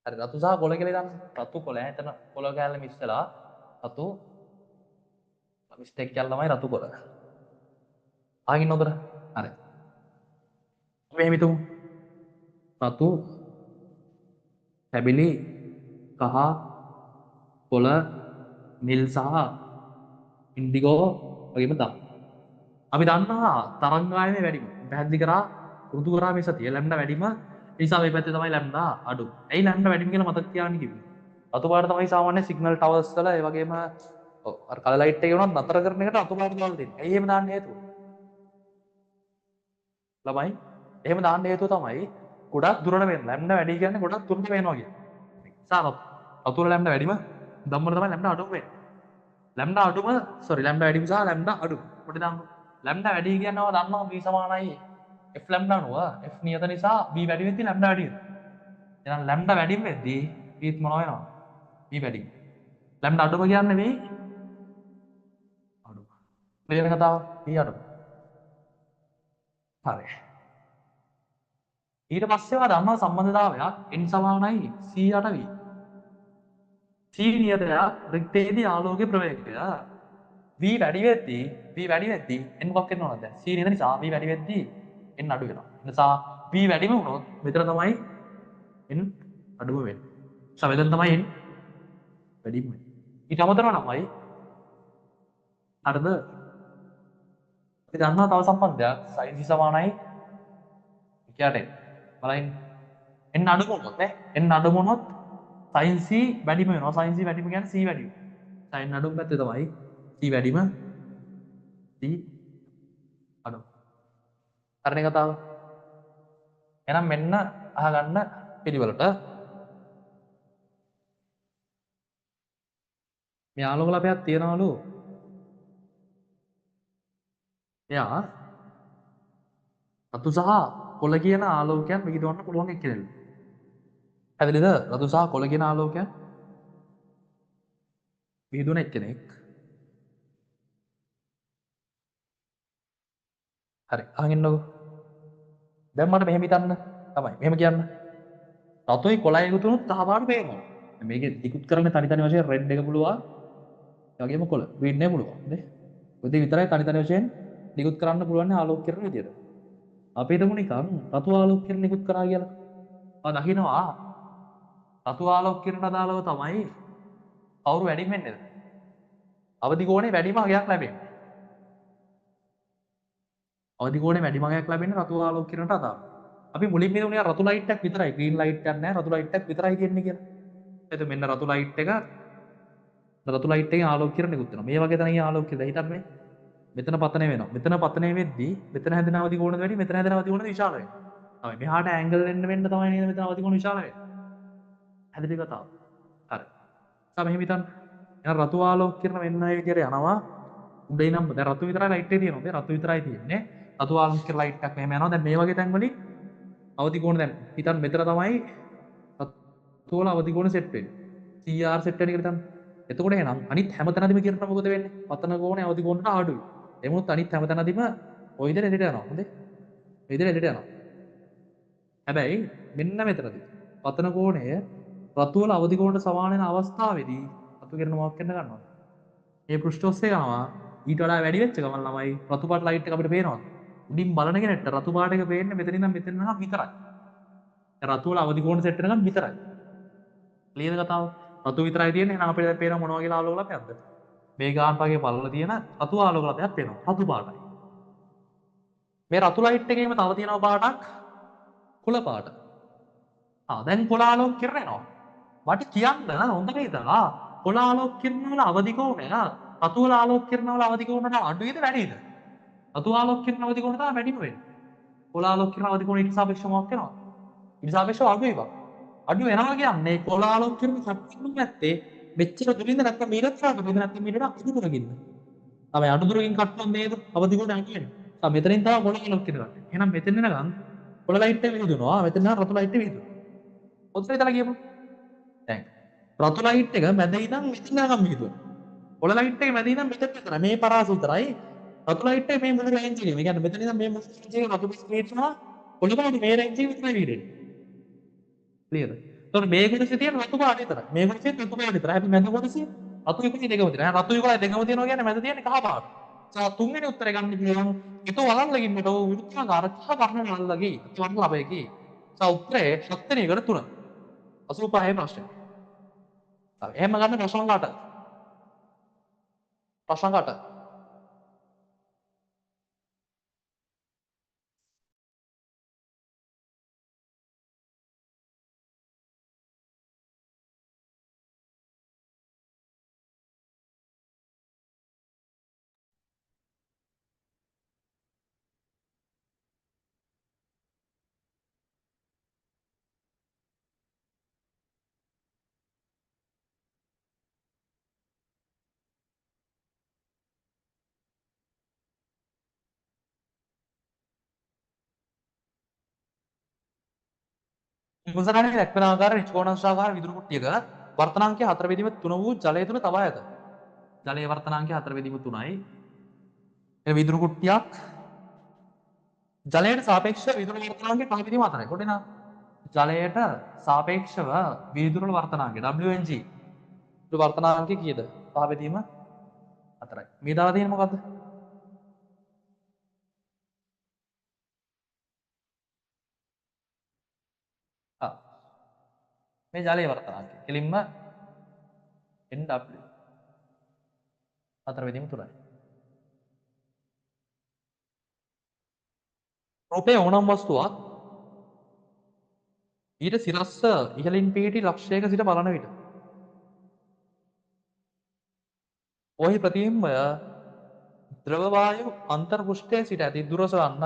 හරි රතු සහ කොළ කියලා ගන්න. රතු කොළ එතන කොළ කැල්ල මිස්සලා රතු මිස්ටේක් කැල්ල තමයි රතු කොළ. ආගින් උතර. හරි. අපි එහෙම හිතමු. රතු පැබිලි කහ කොළ නිල් සහ ඉන්ඩිගෝ වගේම දම්. අපි දන්නවා තරංගායමේ වැඩිම පැහැදිලි කරා පුරුදු කරා මේ සතිය ලැම්ඩා වැඩිම නිසා මේ පැත්තේ තමයි ලැම්ඩා අඩු. ඇයි ලැම්ඩා වැඩි කියලා මතක තියාගන්න කිව්වේ? රතු පාට තමයි සාමාන්‍ය සිග්නල් ටවර්ස් වල ඒ වගේම අර කලර් ලයිට් එක වුණත් නතර කරන එකට රතු පාට දාලා දෙන්නේ. ඇයි එහෙම දාන්න හේතුව? ළමයි එහෙම දාන්න හේතුව තමයි ගොඩක් දුරට වෙන. ලැම්ඩා වැඩි කියන්නේ ගොඩක් දුරට වෙනවා කියන්නේ. නිසා රතු වල ලැම්ඩා වැඩිම ධම්මවල තමයි ලැම්ඩා අඩුම වෙන්නේ. ලැම්ඩා අඩුම සෝරි ලැම්ඩා වැඩිම සහ ලැම්ඩා අඩු. පොඩි දාන්න. ලැම්ඩා වැඩි කියනවා දන්නවා b සමානයි f ලැම්ඩා අනුව f නියත නිසා b වැඩි වෙද්දී ලැම්ඩා වැඩි වෙනවා. එහෙනම් ලැම්ඩා වැඩි වෙද්දී b මොනවා වෙනවද? b වැඩි. ලැම්ඩා අඩුම කියන්නේ මේ අඩු. ක්ලියර් කතාව? b අඩු. හරි. ඊට පස්සේ ඔයා දන්නවා සම්බන්ධතාවයක් n සමානයි c යට v. c නියතයක් රික්තයේදී ආලෝකයේ ප්‍රවේගය v වැඩි වෙද්දී n මොකක් වෙනවද දැන් c නියත නිසා v වැඩි වෙද්දී n අඩු වෙනවා. ඒ නිසා v වැඩිම වුණොත් මෙතන තමයි n අඩුම වෙන්නේ. නිසා මෙතන තමයි n වැඩිම වෙන්නේ. ඊට අමතරව තමයි හරිද? අපි දන්නවා තව සම්බන්ධයක් sin c සමානයි කියන්නේ බලන්න n අඩුම වුණොත් නේ n අඩුම වුණොත් sin c වැඩිම වෙනවා. sin c වැඩිම කියන්නේ c වැඩි වෙනවා. sin අඩුම පැත්තේ තමයි c වැඩිම c අඩු. හරිනේ කතාව. එහෙනම් මෙන්න අහගන්න පිළිවෙලට මේ ආලෝක ලපයක් තියනවලු. එයා රතු සහ කොළ කියන ආලෝකයන් විහිදවන්න පුළුවන් එක්කෙනෙක්. පැහැදිලිද? රතු සහ කොළ කියන ආලෝකයන් විහිදුවන එක්කෙනෙක්. හරි. අහන් ඉන්නකෝ. දැන් මට මෙහෙම හිතන්න තමයි. මෙහෙම කියන්න. රතුයි කොළයි එකතු වුණොත් කහ පාට පේනවා. මේකේ නිකුත් කරන්නේ තනි තනි වශයෙන් රෙඩ් එක පුළුවන්. ඒ වගේම කොළ ග්‍රීන් එක පුළුවන්. නේ? ඔය දෙක විතරයි තනි තනි වශයෙන් නිකුත් කරන්න පුළුවන් ආලෝක කිරණ විදියට. අපි හිතමු නිකන් රතු ආලෝක කිරණ නිකුත් කරා කියලා. ආ දකින්නවා රතු ආලෝක කිරණ අදාළව තමයි කවුරු වැඩිම වෙන්නේද? අවදි කෝණේ වැඩිම අගයක් ලැබෙන්නේ. අවදි කෝණේ වැඩිම අගයක් ලැබෙන්නේ රතු ආලෝක කිරණට අදාළව. අපි මුලින්ම හිතුනේ රතු ලයිට් එකක් විතරයි ග්‍රීන් ලයිට් එකක් නැහැ රතු ලයිට් එකක් විතරයි කියන්නේ කියලා. එතකොට මෙන්න රතු ලයිට් එක රතු ලයිට් එකෙන් ආලෝක කිරණ නිකුත් වෙනවා. මේ වගේ තමයි ආලෝක කිරණ. හිතන්න මේ මෙතන පතනය වෙනවා. මෙතන පතනය වෙද්දී මෙතන හැදෙන අවදි කෝණද වැඩි මෙතන හැදෙන අවදි කෝණද විශාල වෙනවා. තමයි මෙහාට ඇන්ගල් වෙන්න තමයි නේද මෙතන අවදි කෝණ විශාල වෙන්නේ. හැදෙලි කතාව. හරි. සම මෙහෙම හිතන්න. එහෙනම් රතු ආලෝක කිරණ මෙන්න මේ විදිහට යනවා. උඩේ නම් දැන් රතු විතරයි ලයිට් එක තියෙනවා. රතු විතරයි තියෙන්නේ. රතු ආලෝක කිරණ ලයිට් එකක් මෙහෙම යනවා. දැන් මේ වගේ තැන් වලින් අවදි කෝණ දැන් හිතන්න මෙතන තමයි රතු වල අවදි කෝණ සෙට් වෙන්නේ. CR සෙට් වෙන එක හිතන්න. එතකොට එහෙනම් අනිත් හැම තැනදීම කිරණ මොකද වෙන්නේ? පතන කෝණේ අවදි කෝණට අඩුයි. එමුත් අනිත් හැම තැනදීම ওই විදිහට එළියට යනවා. හොඳේ. මේ විදිහට එළියට යනවා. හැබැයි මෙන්න මෙතනදී පතන කෝණය රතු වල අවදි කෝණයට සමාන වෙන අවස්ථාවේදී රතු කිරණ මොකක් වෙන්න ගන්නවා? මේ පෘෂ්ඨ ඔස්සේ යනවා. ඊට වඩා වැඩි වෙච්ච ගමන් ළමයි රතු පාට ලයිට් එක අපිට පේනවා. උඩින් බලන කෙනෙක්ට රතු පාට එක පේන්නේ මෙතනින් නම් මෙතන නම් විතරයි. රතු වල අවදි කෝණ සෙට් වෙනකම් විතරයි. ක්ලියර් කතාව. රතු විතරයි තියෙන්නේ. එහෙනම් අපිට දැන් පේනවා මොනවා කියලා ආලෝක ලපයක්ද? මේ ගාන වගේ පළල තියෙන රතු ආලෝක ලපයක් පේනවා. රතු පාටයි. මේ රතු ලයිට් එකේම තව තියෙනවා පාටක් කොළ පාට. දැන් කොළ ආලෝක කිරණ එනවා. මට කියන්න හොඳට හිතලා කොළ ආලෝක කිරණ වල අවදි කෝණය රතු වල ආලෝක කිරණ වල අවදි කෝණයට අඩුයිද වැඩිද? රතු ආලෝක කිරණ අවදි කෝණය තමයි වැඩිම වෙන්නේ. කොළ ආලෝක කිරණ අවදි කෝණය ඊට සාපේක්ෂව මොකක් වෙනවද? ඊට සාපේක්ෂව අඩුයි බං. අඩු වෙනවා කියන්නේ කොළ ආලෝක කිරණ කට්ටියක් නැත්තේ මෙච්චර දුරින්ද නැත්නම් මීටර් තරමද නැත්නම් මීටර් අඩු දුරකින්ද? තමයි අඩු දුරකින් කට්ටුවක් නේද? අවදි කෝණය අඩු වෙන්නේ. මෙතනින් තමයි කොළ ආලෝක කිරණ ගන්න. එහෙනම් මෙතන නගන් කොළ ලයිට් එක විහිදුනවා. මෙතන නම් රතු ලයිට් එක විහිදුනවා. ඔතන ඉතලා කියමු. දැන් රතු ලයිට් එක මැද ඉඳන් මෙතන නම් විහිදුවනවා. කොළ ලයිට් එක මැද ඉඳන් මෙතන විතරයි. මේ පරාස විතරයි. රතු ලයිට් එක මේ මුළු රේන්ජ් එකේ. ඒ කියන්නේ මෙතන ඉඳන් මේ මුළු රේන්ජ් එකේ රතු ස්පීඩ් වෙනවා. කොළ පාට මේ රේන්ජ් එකේ විතරයි විහිදෙන්නේ. ක්ලියර්ද? එතකොට මේ කොටසේ තියෙන රතු පාට විතරයි. මේ කොටසේ රතු පාට විතරයි. හැබැයි මැද කොටසේ රතු විකුණි දෙකම තියෙනවා. රතු විකුණි දෙකම තියෙනවා කියන්නේ මැද තියෙන්නේ කහ පාට. තුන්වෙනි උත්තරේ ගන්න පුළුවන්. itu වලල්ලකින් විරුද්ධාකාර කහ වර්ණ වලල්ලකි. වර්ණ ලබයකි. උත්තරේ 7 වෙනි එකට 3. 85 ප්‍රශ්නය. හරි. එහෙම ගන්න ප්‍රශ්න කාට? ප්‍රශ්න කාට? මුසරණේ දැක්වෙන ආකාර ත්‍රිකෝණාංශාකාර විදුරු කුට්ටියක වර්තනාංකය 4 බෙදීම 3 වූ ජලය තුල තබා ඇත. ජලයේ වර්තනාංකය 4 බෙදීම 3යි. ඒ විදුරු කුට්ටියක් ජලයට සාපේක්ෂව විදුරු වර්තනාංකය 5 බෙදීම 4යි. කොට එනවා ජලයට සාපේක්ෂව විදුරු වර්තනාංකය WNG විදුරු වර්තනාංකය කීයද? 5 බෙදීම 4යි. මේ දාලා තියෙන්නේ මොකද්ද? මේ ජලයේ වර්තනාංකය. කෙලින්ම NW 4 බෙදීම 3යි. රූපයේ ඕනම වස්තුවක් ඊට සිරස්ස ඉහළින් පිහිටි ලක්ෂයක සිට බලන විට ඔහි ප්‍රතිබිම්බය ද්‍රව වායු අන්තර්පෘෂ්ඨයේ සිට ඇති දුරස ගන්න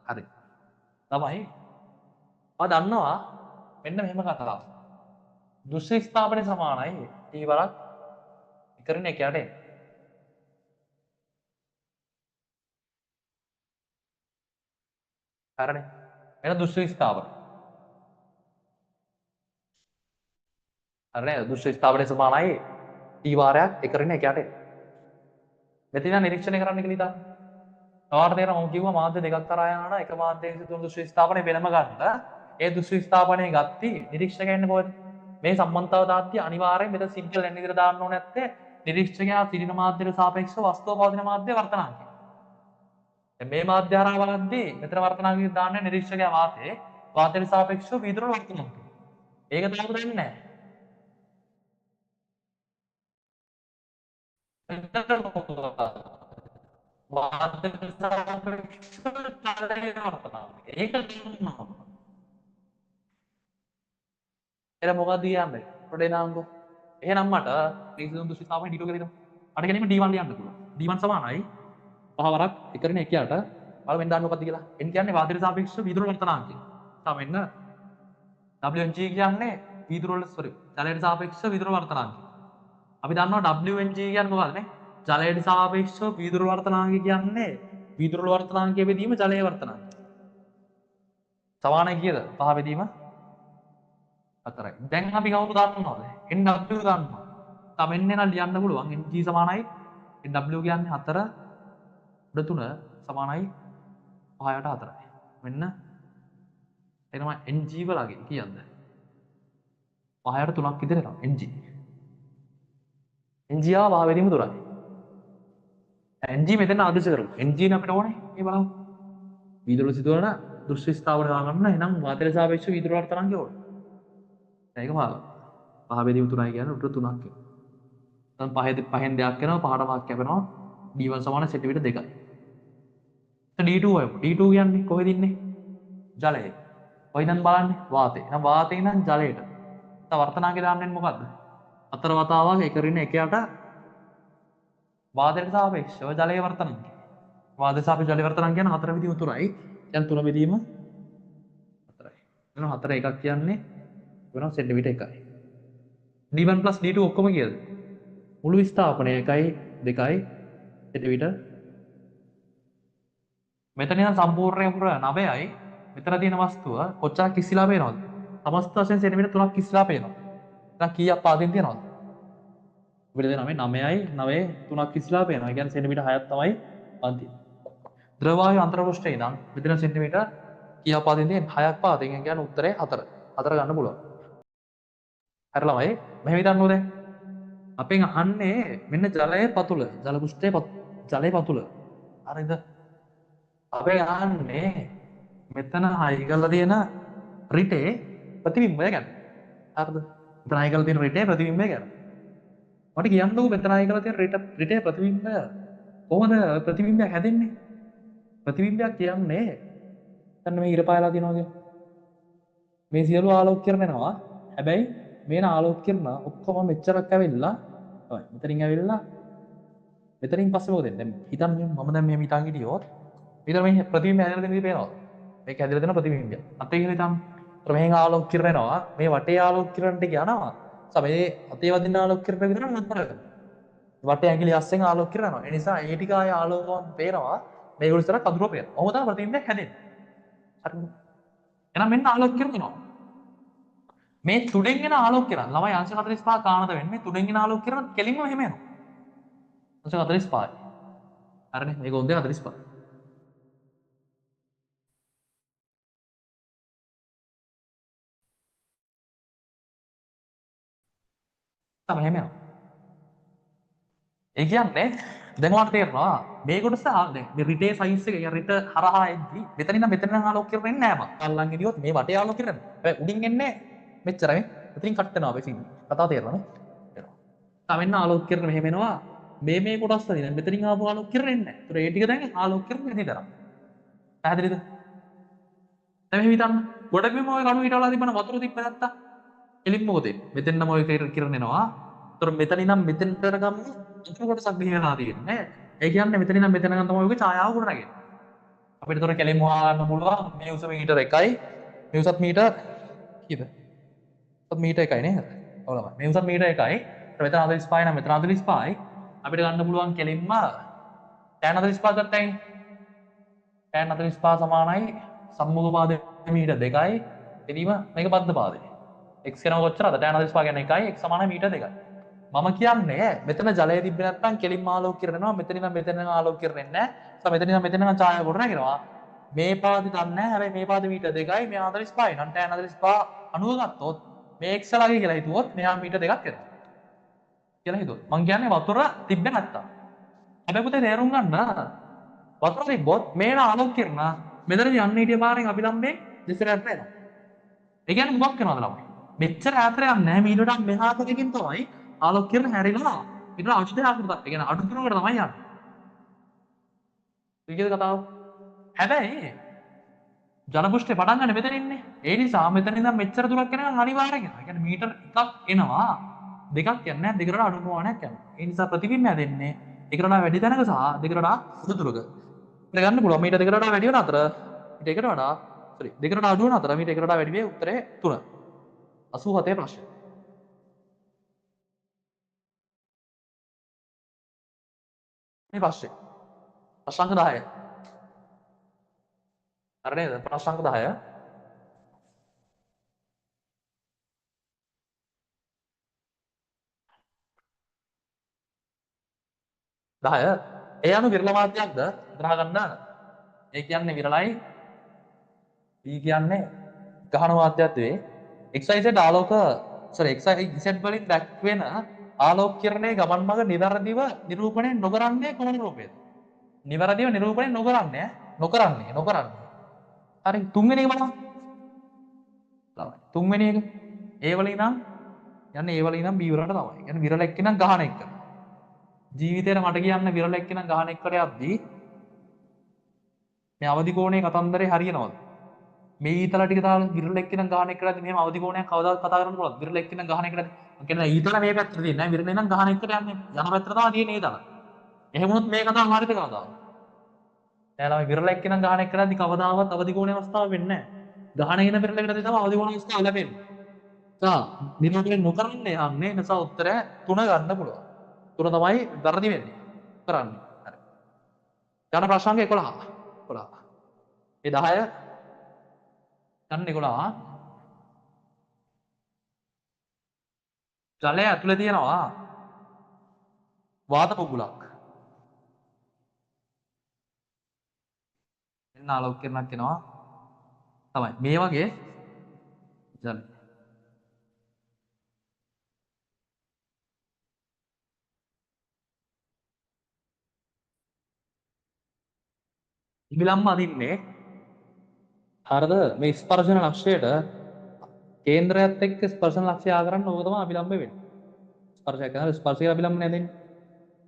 හරි තමයි ඔයා දන්නවා මෙන්න මෙහෙම කතාවක් දෘශ්‍ය ස්ථාපනය සමානයි t වරක් එකරින් එකයට n හරිනේ එන දෘශ්‍ය ස්ථාපනය හරිනේ දෘශ්‍ය ස්ථාපනය සමානයි t වාරයක් එකරින් එකයට n මෙතන නිරීක්ෂණය කරන්න කියලා හිතන්න ඔයාලට තේරෙනවා මම කිව්වා මාධ්‍ය දෙකක් කරා යනවා එක මාධ්‍යයක සිදුවන දෘශ්‍ය ස්ථාපනය වෙනම ගන්න ඒ දෘශ්‍ය ස්ථාපනය ගත්තී නිරීක්ෂකයා ඉන්නේ කොහෙද මේ සම්බන්ධතාව දාද්දී අනිවාර්යයෙන් මෙතන සිම්පල් n විදිහට දාන්න ඕනේ නැත්තේ නිරීක්ෂකයා සිටින මාධ්‍යයට සාපේක්ෂව වස්තුව පවතින මාධ්‍ය වර්තනාංකය. දැන් මේ මාධ්‍ය හරහා බලද්දී මෙතන වර්තනාංකය දාන්නේ නිරීක්ෂකයා වාතයේ වාතයට සාපේක්ෂව විදුර වර්තනාංකය. ඒක තාම දන්නේ නැහැ. වාතයට සාපේක්ෂව ජලයේ වර්තනාංකය. ඒක දන්නවා. එර මොකක්ද කියන්නේ? ප්‍රොඩේනාංගෝ. එහෙනම් මට ත්‍රිසිදුම් දෘශ්‍ය ස්ථාපනය d2 කියලා දෙනවා. මට කෙනෙක්ම d1 ලියන්න පුළුවන්. d1 සමානයි පහ වරක් එකරින් එකයට බලවෙන් දාන්න මොකක්ද කියලා. n කියන්නේ වාතයට සාපේක්ෂව විදුර වර්තනාංකය. සමෙන්න WNG කියන්නේ විදුර වල ජලයට සාපේක්ෂව විදුර වර්තනාංකය. අපි දන්නවා WNG කියන්නේ මොකක්ද නේ? ජලයට සාපේක්ෂව විදුර වර්තනාංකය කියන්නේ විදුර වර්තනාංකය බෙදීම ජලයේ වර්තනාංකය. සමානයි කීයද? පහ බෙදීම 4යි. දැන් අපි කවුරු දන්නවද? NW දන්නවා. තම n එක ලියන්න පුළුවන්. Ng සමානයි NW කියන්නේ 4 උඩ 3 සමානයි 5ට 4යි. මෙන්න එනවා Ng වලගේ කියන්න. 5ට 3ක් විතර එනවා Ng. Ng ආව පහ බෙදීම 3යි. Ng මෙතන ආදේශ කරමු. Ng නේ අපිට ඕනේ. මේ බලමු. විදුර සිදුවන දෘශ්‍ය ස්ථාවර දාගන්න. එහෙනම් වාතයට සාපේක්ෂව විදුර වර්තනාංකය ඕනේ. ඒක පහ බෙදීම 3යි කියන්නේ උඩට 3ක් එනවා. දැන් පහෙන් දෙයක් වෙනවා පහට පහක් කැපෙනවා d1 සමාන සෙන්ටිමීටර් 2යි. දැන් d2 හොයමු. d2 කියන්නේ කොහෙද ඉන්නේ? ජලයේ. කොයින්ද බලන්නේ? වාතේ. එහෙනම් වාතේ ඉඳන් ජලයට. දැන් වර්තනාංකය දාන්නේ මොකද්ද? හතර වතාවක් එකරින් එකයට වාතයට සාපේක්ෂව ජලයේ වර්තනාංකය. වාතයට සාපේක්ෂව ජලයේ වර්තනාංකය කියන්නේ 4 බෙදීම 3යි. දැන් 3 බෙදීම 4යි. එහෙනම් 4 එකක් කියන්නේ වෙනවා සෙන්ටිමීටර් 1යි. d1 + d2 ඔක්කොම කීයද? මුළු විස්ථාපනය 1යි 2යි සෙන්ටිමීටර්. මෙතන ඉඳන් සම්පූර්ණයෙන් පුර 9යි. මෙතන තියෙන වස්තුව කොච්චරක් කිසිලා පේනවද? සමස්ත වශයෙන් සෙන්ටිමීටර් 3ක් කිසිලා පේනවා. දැන් කීයක් පාදින් තියෙනවද? අපිට දෙනවා මේ 9යි 9 3ක් කිසිලා පේනවා. ඒ කියන්නේ සෙන්ටිමීටර් 6ක් තමයි පන්ති. ද්‍රව වායු අන්තර්පෘෂ්ඨයේ ඉඳන් මෙතන සෙන්ටිමීටර් කීයක් පාදින් තියෙන්නේ? 6ක් පාදින්. ඒ කියන්නේ උත්තරේ 4. 4 ගන්න පුළුවන්. හරි ළමයි මෙහෙම හිතන්නකෝ දැන් අපෙන් අහන්නේ මෙන්න ජලයේ පතුල ජල පෘෂ්ඨයේ ජලයේ පතුල හරිද අපෙන් අහන්නේ මෙතන හයි කරලා තියෙන රිටේ ප්‍රතිබිම්බය ගැන හරිද මෙතන හයි කරලා තියෙන රිටේ ප්‍රතිබිම්බය ගැන මට කියන්නකෝ මෙතන හයි කරලා තියෙන රිටේ ප්‍රතිබිම්බය කොහොමද ප්‍රතිබිම්බයක් හැදෙන්නේ ප්‍රතිබිම්බයක් කියන්නේ දැන් මේ ඉර පායලා තියෙනවා කියන්නේ මේ සියලු ආලෝක කිරණ එනවා හැබැයි මේන ආලෝක කිරණ ඔක්කොම මෙච්චරක් ඇවිල්ලා තමයි මෙතනින් ඇවිල්ලා මෙතනින් පස්සේ මොකද වෙන්නේ දැන් හිතන්න මම දැන් මෙහෙම හිතන් හිටියොත් ඊට මේ ප්‍රතිබිම්බය හැදලා දෙන විදිහ පේනවා මේක හැදලා දෙන ප්‍රතිබිම්බය අතේ කියලා හිතන්න ඊට මෙහෙන් ආලෝක කිරණ එනවා මේ වටේ ආලෝක කිරණ ටික යනවා මේ අතේ වදින ආලෝක කිරණ විතර නතර කරනවා වටේ ඇඟිලි අස්සෙන් ආලෝක කිරනවා. ඒ නිසා ඒ ටික ආය ආලෝකවත් පේනවා. මේගොල්ලෝ ඉස්සර කඳුර පේනවා. ඔහොම තමයි ප්‍රතිබිම්බයක් හැදෙන්නේ. හරිද? එහෙනම් මෙන්න ආලෝක කිරනවා. මේ තුඩෙන් එන ආලෝක කිරණ ළමයි අංශ 45 කාණත වෙන්නේ. මේ තුඩෙන් එන ආලෝක කිරණ කෙලින්ම මෙහෙම යනවා. අංශ 45යි. හරිනේ. මේක උන්දේ 45. තමයි මෙහෙම යනවා. ඒ කියන්නේ දැන් ඔයාලට තේරෙනවා මේ කොටස දැන් මේ රිටේ සයිස් එක يعني රිට හරහා එද්දි මෙතන ඉඳන් මෙතන නම් ආලෝක කිරණ එන්නේ නැහැ මම. අල්ලන් ගියොත් මේ වටේ ආලෝක කිරණ. හැබැයි උඩින් එන්නේ මෙච්චරයි. මෙතනින් කට් වෙනවා අපි සිං. කතාව තේරෙනවද? තේරෙනවා. තවෙන්න ආලෝක කිරණ මෙහෙම එනවා. මේ කොටස් වලින් මෙතනින් ආපු ආලෝක කිරණ එන්නේ නැහැ. ඒතර ඒ ටික දැන් ආලෝක කිරණ මෙතන කරා. පැහැදිලිද? දැන් මෙහෙම හිතන්න. ගොඩබිම ඔය කණු ඊටවලා තිබ්බන වතුර තිබ්බ නැත්තා. එලින් මොකද වෙන්නේ? මෙතෙන්ම ඔය කිරණ එනවා. ඒතර මෙතන ඉඳන් මෙතෙන්ට කරගම ඉතුරු කොටසක් ගිහිලා තියෙන්නේ. ඒ කියන්නේ මෙතන ඉඳන් මෙතන ගන්න තමයි ඔයගේ ඡායාව ගොඩනගන්නේ. අපිට ඒතර කෙලින්ම හොයා ගන්න පුළුවන් මේ උස මීටර 1යි. මේ උසත් මීටර කීයද? උසත් මීටර 1යි නේද? ඔව් ළමයි. මේ උසත් මීටර 1යි. මෙතන 45 නම් මෙතන 45යි. අපිට ගන්න පුළුවන් කෙලින්ම tan 45 ගත්තයින් tan 45 සමානයි සම්මුඛ පාදයේ මීටර 2යි. එදීම මේක බද්ධ පාදේ. x කියනවා කොච්චරද? tan 45 කියන්නේ 1යි x සමානයි මීටර 2යි. මම කියන්නේ මෙතන ජලය තිබ්බේ නැත්නම් කෙලින්ම ආලෝක කිරණ එනවා. මෙතන ඉඳන් මෙතන ආලෝක කිරණ එන්නේ නැහැ. මෙතන ඉඳන් මෙතන ඡායාව ගොඩනගෙනවා. මේ පාදේ දන්නේ නැහැ. හැබැයි මේ පාදේ මීටර 2යි මේ 45යි. නම් tan 45 අණුව ගත්තොත් මේ x ලාගේ කියලා හිතුවොත් මෙහා මීටර 2ක් එනවා. කියලා හිතුවොත්. මං කියන්නේ වතුර තිබ්බේ නැත්තම්. හැබැයි පුතේ තේරුම් ගන්න වතුර තිබ්බොත් මේන ආලෝක කිරණ මෙතනදී යන්න හිටිය පාරෙන් අභිලම්බයෙන් දිස්සට යනවා. ඒ කියන්නේ මොකක් වෙනවද ළමයි? මෙච්චර ඈතට යන්නේ නැහැ. මීටරයක් මෙහා පැත්තකින් තමයි ආලෝක කිරණ හැරිලා ඊට අඩු දෙයකට ඒ කියන්නේ අඩු දුරකට තමයි යන්නේ. ඊගොල්ලෝ කතාව. හැබැයි ජල පුෂ්ඨය පටන් ගන්න මෙතන ඉන්නේ. ඒ නිසා මෙතන ඉඳන් මෙච්චර දුරක් යනකම් අනිවාර්යෙන් යනවා. ඒ කියන්නේ මීටර එකක් එනවා. දෙකක් යන්නේ නැහැ. දෙකට අඩු ප්‍රමාණයක් යනවා. ඒ නිසා ප්‍රතිබිම්බය දෙන්නේ දෙකට වැඩි තැනක සහ දෙකට සුදු දුරක. ඉතින් ගන්න පුළුවන් මීටර දෙකට වැඩි වෙන අතර ඊට එකට වඩා දෙකට අඩු වෙන අතර මීටර එකට වැඩි වේ උත්තරේ 3. 87 ප්‍රශ්න. මේ ප්‍රශ්නේ. ප්‍රශ්න 10. හරි නේද? ප්‍රශ්න 10. ඒ අනු විරල මාධ්‍යයක්ද ඉදරා ගන්න. ඒ කියන්නේ විරලයි. B කියන්නේ ගහන මාධ්‍යත්වයේ XYZ ආලෝක XYZ වලින් දැක්වෙන ආලෝක කිරණයේ ගමන් මඟ නිවැරදිව නිරූපණය නොකරන්නේ කොමන රූපයද? නිවැරදිව නිරූපණය නොකරන්නේ. හරි තුන්වෙනි එක බලන්න. තුන්වෙනි එක A වලින් නම් යන්නේ A වලින් නම් B වලට තමයි. කියන්නේ විරල එක්කෙනා ගහන එක. ජීවිතේට මට කියන්න විරල එක්කෙනා ගහන එකට යද්දී මේ අවදි කෝණයේ කතන්දරේ හරියනවද? මේ ඊතල ටික දාලා විරල එක්කෙනා ගහන එකටදී මෙහෙම අවදි කෝණයක් කවදාවත් කතා කරන්න පුළුවන්ද? විරල එක්කෙනා ගහන එකටදී. මම කියන්නේ ඊතල මේ පැත්තට තියෙන්නේ නැහැ. විරල නම් ගහන එකට යන්නේ යන පැත්තට තමයි තියෙන්නේ ඊතල. එහෙම වුණොත් මේ කතාව හරියද කවදාවත්? එයාලා විරල එක්කෙනා ගහන එකටදී කවදාවත් අවදි කෝණයේ අවස්ථාව වෙන්නේ නැහැ. ගහන එන විරලකටදී තමයි අවදි කෝණයේ අවස්ථාව ලැබෙන්නේ. නිරූපණය නොකරන්නේ යන්නේ නිසා උත්තරය 3 ගන්න පුළුවන්. 3 තමයි වැරදි වෙන්නේ. කරන්නේ. හරි. යන ප්‍රශ්න අංක 11. 11. ඒ 10 ගන්න 11. ජලය ඇතුලේ තියෙනවා වාත බුබුලක්. එන්න ආලෝක කිරණක් එනවා. තමයි මේ වගේ ජලය. ඉබිලම්ම අදින්නේ හරිද මේ ස්පර්ශන ලක්ෂයට කේන්ද්‍රයත් එක්ක ස්පර්ශන ලක්ෂය ආ කරන්න ඕක තමයි අභිලම්බ වෙන්නේ. ස්පර්ශයක් කරනවා ස්පර්ශය අභිලම්බ නෑ දෙන්නේ.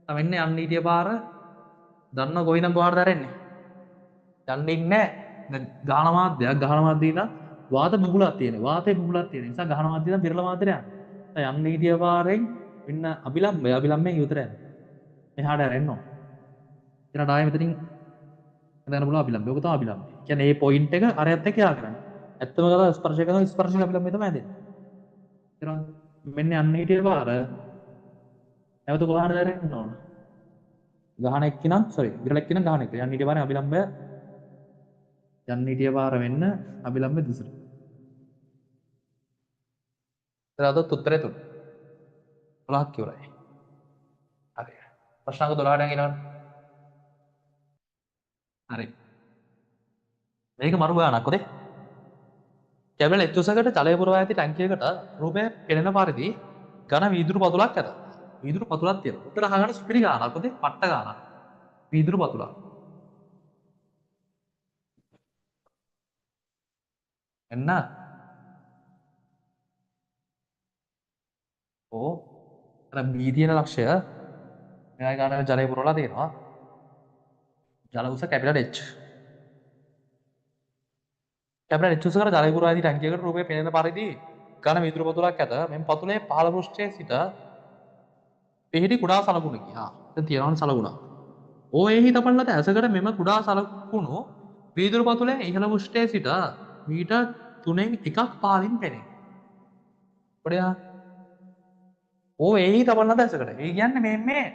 තමයි එන්නේ යන්න හිටිය පාර දන්න කොයිනම් කොහාටද ඇරෙන්නේ? යන්නේ නැහැ. දැන් ගහන මාධ්‍යයක් ඉන්න වාත බුබුලක් තියෙනවා. වාතේ බුබුලක් තියෙන නිසා ගහන මාධ්‍යය නම් විරල මාධ්‍යයට යනවා. දැන් යන්න හිටිය පාරෙන් වෙන්න අභිලම්බයෙන් යුතර යනවා. මෙහාට ඇරෙන්න ඕන. ඊට ආයෙ මෙතනින් හදන්න පුළුවන් අභිලම්බය. ඔක තමයි අභිලම්බය. කියන්නේ මේ පොයින්ට් එක අරයත් එක්ක යා කරන්නේ. ඇත්තම කතාව ස්පර්ශය කරනවා ස්පර්ශය අභිලම්බය තමයි හැදෙන්නේ. ඊට මෙන්න යන්න හිටිය පාර නැවත ගහන දැරෙන්න ඕන. ගහන එක්කිනම් සෝරි විරල එක්කිනම් ගහන එක. යන්න හිටිය පාරේ අභිලම්බය යන්න හිටිය පාර වෙන්න අභිලම්බය දිසට. එතකොට උත්තරේ 3. 12ක් ඉවරයි. හරි. ප්‍රශ්න අංක 12ට යනවා. හරි. මේක මරු ගානක් ඔතේ. කැබල් එච්චුසකට ජලය පුරවා ඇති ටැංකියකට රූපය පෙනෙන පරිදි ඝන වීදුරු පතුලක් ඇත. වීදුරු පතුලක් තියෙනවා. උත්තර අහගන්න සුපිරි ගානක් ඔතේ පට්ට ගානක්. වීදුරු පතුලක්. එන්න. ඕ. අර B තියෙන ලක්ෂය මෙයා ගානක ජලය පුරවලා තියෙනවා. ජල උස කැපිටල් H. කැපිටල් H උසකට ජලය පුරවා ඇති ටැංකියකට රූපය පෙනෙන පරිදි ඝන වීදුරු පතුලක් ඇත. මෙම පතුලේ පහළ පෘෂ්ඨයේ සිට පිහිටි කුඩා සලකුණකි. දැන් තියෙනවනේ සලකුණ. OAහි තබන ලද ඇසකට මෙම කුඩා සලකුණු වීදුරු පතුලේ ඉහළ පෘෂ්ඨයේ සිට මීටර් 3න් එකක් පහළින් පෙනේ. පොඩ්ඩක් OAහි තබන ලද ඇසකට. ඒ කියන්නේ මේ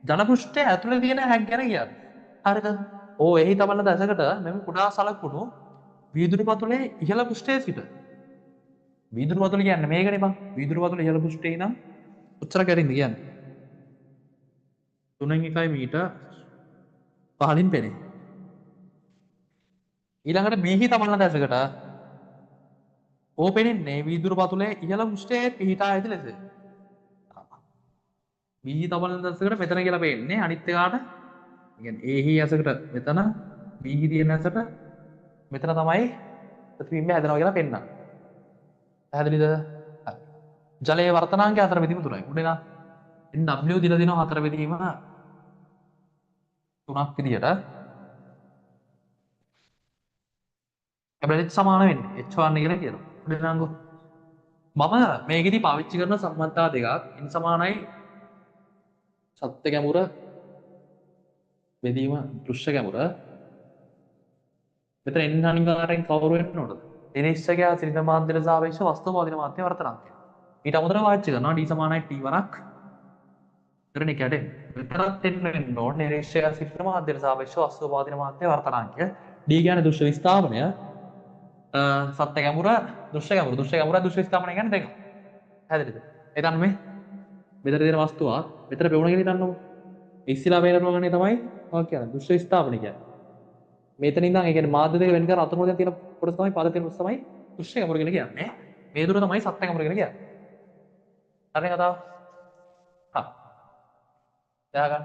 ජල පෘෂ්ඨයේ ඇතුලේ තියෙන හැක් ගැන කියන්නේ. හරිද? OAහි තබන ලද ඇසකට මෙම කුඩා සලකුණු වීදුරු පතුලේ ඉහළ පෘෂ්ඨයේ සිට වීදුරු පතුල කියන්නේ මේකනේ බං. වීදුරු පතුල ඉහළ පෘෂ්ඨේ නම් උච්චර කැරින්ද කියන්නේ. 3න් 1යි මීටර් පහළින් පෙනේ. ඊළඟට බීහි තබන ලද ඇසකට ඕ පෙනෙන්නේ වීදුරු පතුලේ ඉහළ පෘෂ්ඨයේ පිහිටා ඇති ලෙස. බීහි තබන ලද ඇසකට මෙතන කියලා පෙන්නේ අනිත් එකාට. ඒ කියන්නේ ඒහි ඇසකට මෙතන බීහි තියෙන ඇසට මෙතන තමයි ප්‍රතිබිම්බය හැදෙනවා කියලා පෙන්නනවා. පැහැදිලිද? හරි. ජලයේ වර්තනාංගය 4 බෙදීම 3යි. උඩේනා NW දිලා දෙනවා 4 බෙදීම 3ක් විදියට. හැබැයි සමාන වෙන්නේ H1 කියලා කියනවා. උඩේනාංගෝ. මම මේකෙදි පාවිච්චි කරන සම්බන්ධතා දෙකක් n සමානයි සත්‍ය ගැඹුර බෙදීම දෘශ්‍ය ගැඹුර. මෙතන n අනිවාර්යෙන් කවුරු වෙන්න ඕනද? නිරීක්ෂකයා සිරිත මාධ්‍යයට සාපේක්ෂව වස්තු බෝධින මාධ්‍ය වර්තනාංකය. ඊට අමතරව පාවිච්චි කරනවා d සමානයි t වරක්. මෙතන කැඩෙන. මෙතනත් වෙන්න ඕන නිරීක්ෂකයා සිරිත මාධ්‍යයට සාපේක්ෂව වස්තු බෝධින මාධ්‍ය වර්තනාංකය. d කියන්නේ දෘශ්‍ය විස්ථාපනය. සත්‍ය ගැඹුර දෘශ්‍ය ගැඹුර දෘශ්‍ය විස්ථාපනය කියන්නේ දෙක. හැදෙන්නද? එතන මේ මෙතන තියෙන වස්තුව මෙතන පෙවුණ කියලා හිතන්නකො. ඉස්සිලා පේන රෝගනේ තමයි ඔය කියන්නේ දෘශ්‍ය විස්ථාපනය කියන්නේ. මෙතන ඉඳන් ඒ කියන්නේ මාධ්‍ය දෙක වෙන කර අතරමැද තියෙන කොටස තමයි පද තියෙන කොටස තමයි දෘශ්‍ය ගැඹුර කියලා කියන්නේ. මේ දුර තමයි සත්‍ය ගැඹුර කියලා කියන්නේ. හරිනේ කතාව? හා. දැනගන්න.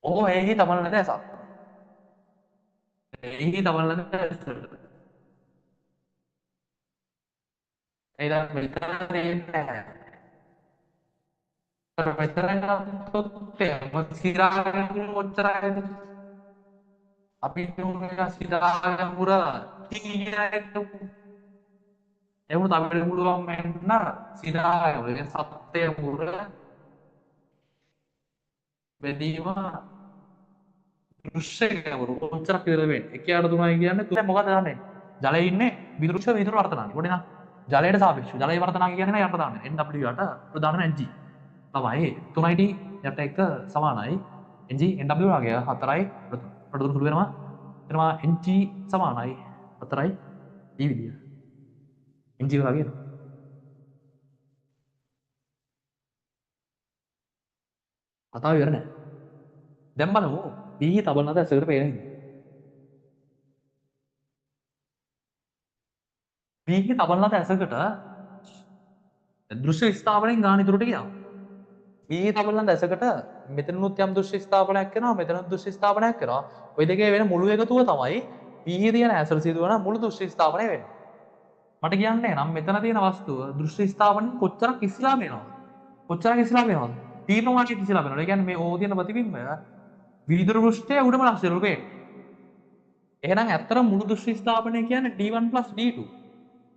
ඕ එහි තමන නැද ඇසක්. එහි තමන නැද ඇසට. ඒ දැන් මෙතන දෙන්නේ මෙතන ගත්තොත් එහෙම සිරාගම කොච්චරයිද? අපි තුන්ක සිරාගමුර තීරයට එවුන අපිට පුළුවන් වෙන්න සිරාගම සත්‍ය මුර බෙදීම දෘශ්‍ය ගැඹුර කොච්චරක් විතර වෙන්නේ? 1ට 3යි කියන්නේ තුන මොකද දන්නේ? ජලයේ ඉන්නේ විදුරුෂ විදුරු වර්තනාංගය. පොඩි නා ජලයට සාපේක්ෂව ජලයේ වර්තනාංගය කියන්නේ යට දාන්නේ NW යට ප්‍රධාන ng. තමයි 3යි යට එක සමානයි ng NW වගේ 4යි ප්‍රතුරු සුළු වෙනවා. එනවා ng සමානයි 4යි මේ විදිය. ng වගේ නෝ. කතාව ඉවර නෑ. දැන් බලමු B තබන ලද ඇසකට පේන විදිය. B තබන ලද ඇසකට දෘශ්‍ය ස්ථාපනයෙන් ගාන ඉදිරියට ගියා. B තබන ලද ඇසකට මෙතනනුත් යම් දෘශ්‍ය ස්ථාපනයක් කරනවා මෙතනත් දෘශ්‍ය ස්ථාපනයක් කරනවා. ওই දෙකේ වෙන මුළු එකතුව තමයි B තියෙන ඇසට සිදුවන මුළු දෘශ්‍ය ස්ථාපනය වෙන්නේ. මට කියන්නේ නම් මෙතන තියෙන වස්තුව දෘශ්‍ය ස්ථාපනයෙන් කොච්චරක් ඉස්සලා වෙනවද? කොච්චරක් ඉස්සලා වෙනවද? T ප්‍රමාණයට ඉස්සලා වෙනවා. ඒ කියන්නේ මේ O තියෙන ප්‍රතිබිම්බය විදුරු පෘෂ්ඨයේ උඩම ලක්ෂය රූපේ. එහෙනම් ඇත්තටම මුළු දෘශ්‍ය ස්ථාපනය කියන්නේ D1 D2.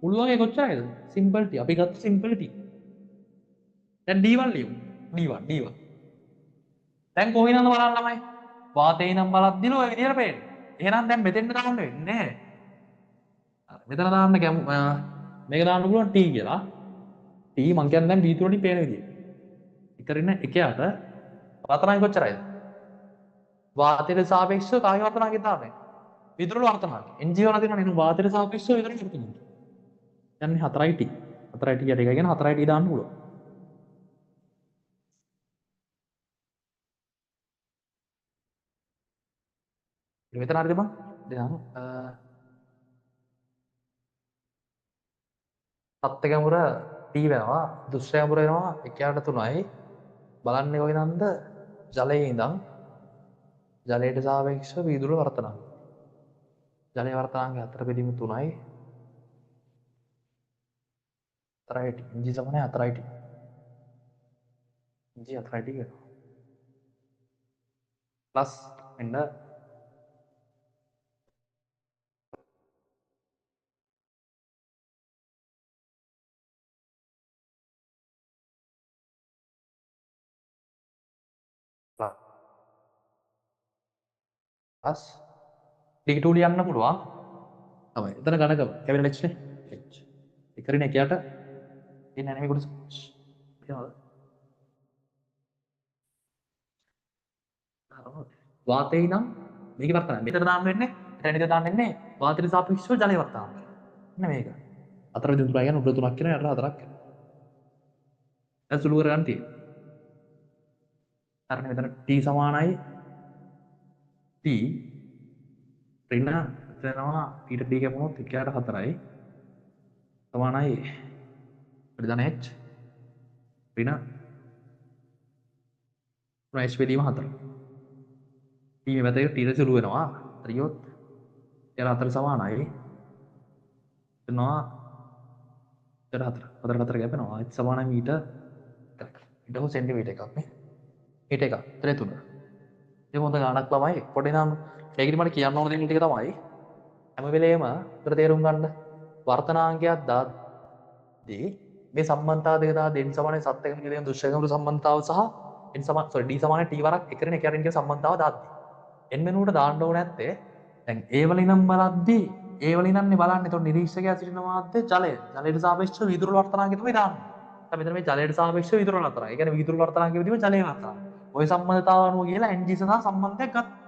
මුළු වගේ කොච්චරයිද? Simple T. අපි ගත්ත සිම්පල් T. දැන් D1 ලියමු. D1. දැන් කොහේ ඉඳන්ද බලන්න ළමයි? වාතේ ඉඳන් බලද්දිල ඔය විදියට පේන්නේ. එහෙනම් දැන් මෙතෙන්ට දාන්න වෙන්නේ නැහැ. මෙතන දාන්න මේක දාන්න පුළුවන් T කියලා. T මං කියන්නේ දැන් B3 වලින් පේන විදිය. එකරින එකයාට වර්තනාංග කොච්චරයිද? වාතයට සාපේක්ෂව කාගේ වර්තනාංගය දාන්නේ? විදුරල වර්තනාංගය. NG වල තියෙනවා නේද වාතයට සාපේක්ෂව විදුරල වර්තනාංගය. දැන් 4යි T. 4යි T යට එක කියන 4යි T දාන්න පුළුවන්. මෙතන හරිද බං? දැන් සත්ත්ව ගැඹුර T වෙනවා. දුෂ්‍ය ගැඹුර වෙනවා 1ට 3යි. බලන්නේ කොයිනන්ද? ජලයේ ඉඳන් ජලයට සාපේක්ෂව වීදුරු වර්තනාංගය. ජලයේ වර්තනාංගය 4 බෙදීම 3යි. 4යි T. NG සමානයි 4යි T. NG 4යි T වෙනවා. ප්ලස් මෙන්න ප්ලස් D2 ලියන්න පුළුවන්. තමයි. එතන ගණක කැපිටල් H නේ. H. එකරින එකයට එන්නේ නැහැ මේකට. තේරෙනවද? වාතයේ ඉඳන් මේකේ වර්තනාංගය. මෙතන දාන්න වෙන්නේ එතන ඉඳන් දාන්න වෙන්නේ වාතයට සාපේක්ෂව ජලයේ වර්තනාංගය. මෙන්න මේක. 4 බෙදීම 3 කියන්නේ උඩ 3ක් කියනවා යට 4ක් කියනවා. දැන් සුළු කරගන්න තියෙනවා. හරිනේ මෙතන T සමානයි T ඍණ එතනවා T ට D කැපුණොත් 1ට 4යි සමානයි පරිධාන H ඍණ 3H බෙදීම 4. T මේ පැත්තට T ට සුළු වෙනවා. හරියොත් එයාලා 4 සමානයි. එතනවා 4 4 4 කැපෙනවා. H සමානයි මීටර් ඊට හො සෙන්ටිමීටර් එකක් නේ. මීටර් එකක්. 3 ඒක හොඳ ගාණක් ළමයි. පොඩි නම් ඒකෙදි මට කියන්න ඕන දේ ටික තමයි හැම වෙලේම උතර තේරුම් ගන්න වර්තනාංගයක් දාද්දී මේ සම්බන්ධතාව දෙක දාද්දී n සමානයි 7 එකකට කියන දුෂ්කරම සම්බන්ධතාව සහ n සමාන d සමානයි t වරක් එකරින් එක අරින් කියන සම්බන්ධතාව දාද්දී n වෙනුවට දාන්න ඕනේ නැත්තේ දැන් a වල ඉඳන් බලද්දී a වල ඉඳන්නේ බලන්නේ. එතකොට නිරීක්ෂකයා සිටින මාධ්‍ය ජලය. ජලයට සාපේක්ෂව වීදුරු වර්තනාංගය තමයි දාන්නේ. දැන් මෙතන මේ ජලයට සාපේක්ෂව වීදුරු වර්තනාංගය. ඒ කියන්නේ වීදුරු වර්තනාංගය විදිහම ජලයේ වර්තනාංගය. ওই සම්බන්ධතාව අනුව කියලා ng සඳහා සම්බන්ධයක් ගත්තා.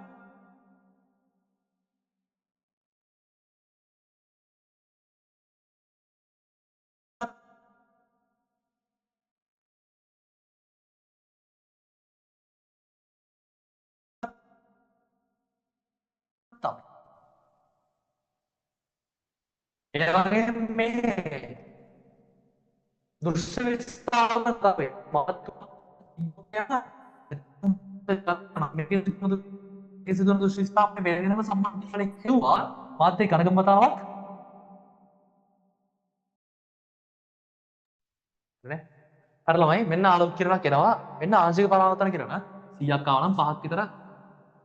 ඒ වගේම මේ දෘශ්‍ය විස්තරතාවය මේ සිදුවන දෘශ්‍ය විස්ථාපනය වෙනම සම්බන්ධතාවයක් කිව්වා මාත් ඒ ඝනගම්මතාවක් නේ. හරි ළමයි මෙන්න ආලෝක කිරණක් එනවා. මෙන්න ආංශික පරාවර්තන කිරණ 100ක් ආව නම් 5ක් විතර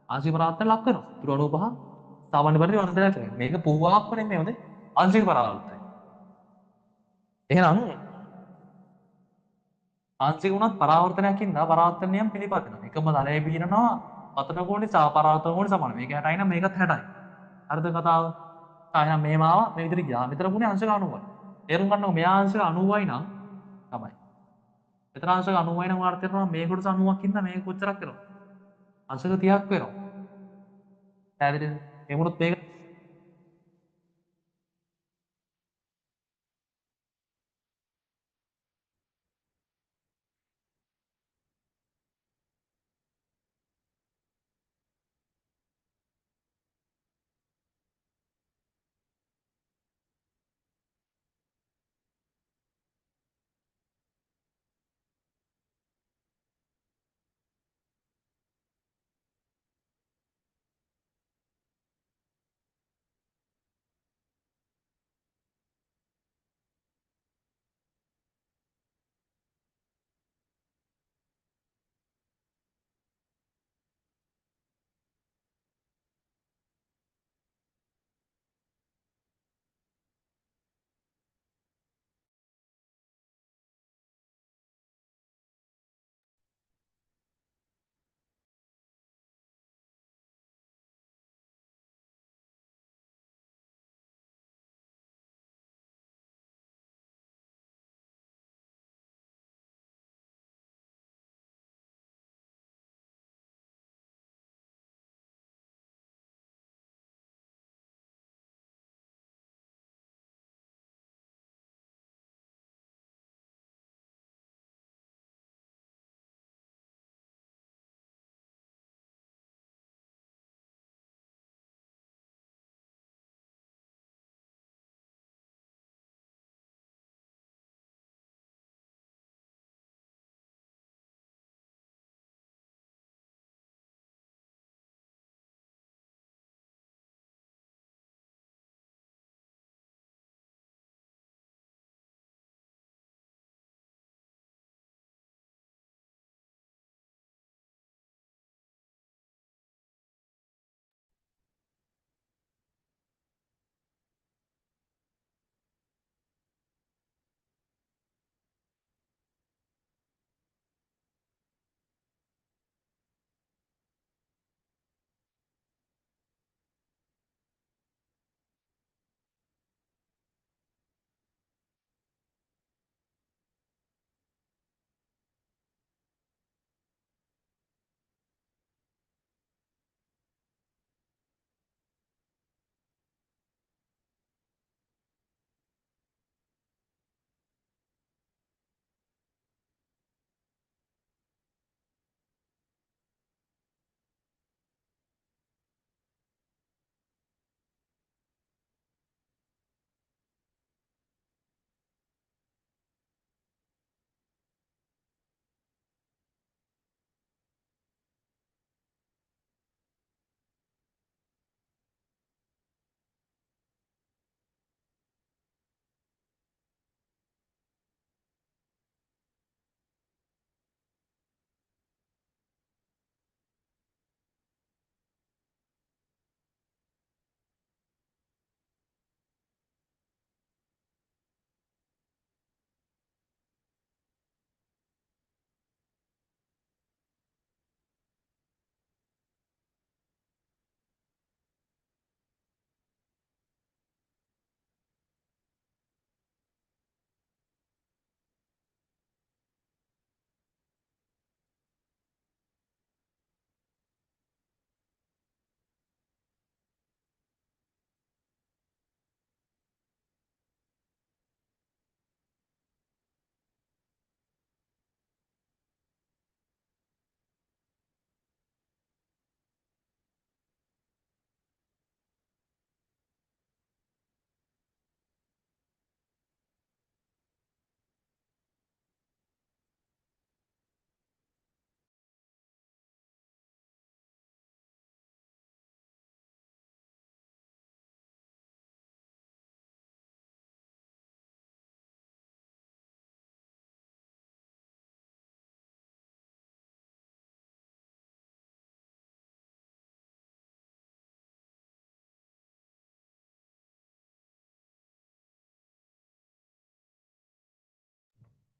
ආංශික පරාවර්තන ලක් වෙනවා. 95 සාමාන්‍ය පරිදි වර්ධනය කරනවා. මේක පුහුවාවක් නෙමෙයි හොඳේ. ආංශික පරාවර්තනය. එහෙනම් ආංශික වුණත් පරාවර්තනයක් ඉඳලා පරාවර්තන නියම පිළිපදිනවා. එකම දලය පිහිනනවා පතන කෝණේ පරාවර්තන කෝණේ සමානයි. මේක 60යි නම් මේකත් 60යි. හරිද කතාව? එහෙනම් මේ මාව මේ විදිහට ගියා. මෙතන වුණේ අංශක 90යි. තේරුම් ගන්නකො මෙයා අංශක 90යි නම් තමයි. මෙතන අංශක 90යි නම් වාර්ථ කරනවා මේ කොටස 90ක් ඉඳලා මේක කොච්චරක් වෙනවද? අංශක 30ක් වෙනවා. පැහැදිලිද? මේ වුණොත් මේක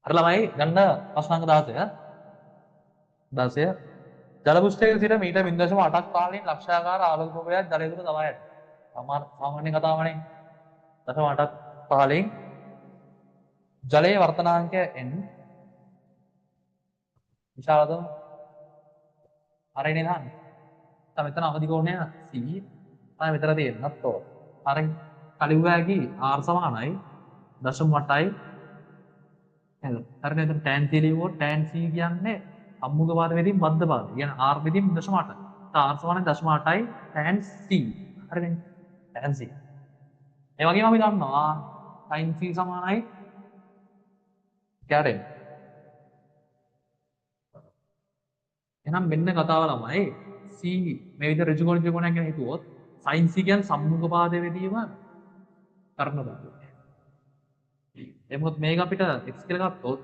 හරි ළමයි ගන්න ප්‍රශ්න අංක 16. 16 ජල පෘෂ්ඨයක සිට මීටර් 0.8ක් පහළින් ලක්ෂාකාර ආලෝක ප්‍රභාවයක් ජලය තුළ තබා ඇත. සාමාන්‍ය කතාවනේ 0.8ක් පහළින් ජලයේ වර්තනාංකය n විශාලතම හරිනේ දාන්නේ. දැන් මෙතන අවදි කෝණය c තමයි මෙතන තියෙන්නත් ඕන. හරි. කලිවැගි r සමානයි 0.8යි නේද? හරිනේ. එතන tan c ලියුවොත් tan c කියන්නේ සම්මුඛ පාද වේදී මධ්‍ය පාද. කියන්නේ r වේදී 0.8. r සමානයි 0.8යි tan c. හරිනේ. tan c. ඒ වගේම අපි දන්නවා sin c සමානයි කැරෙන්. එහෙනම් මෙන්න කතාව ළමයි c මේ විදිහට ඍජු කෝණ ත්‍රිකෝණයක් ගැන හිතුවොත් sin c කියන්නේ සම්මුඛ පාදයේ වෙදීම කර්ණ බාහුව. එමුත් මේක අපිට x කියලා ගත්තොත්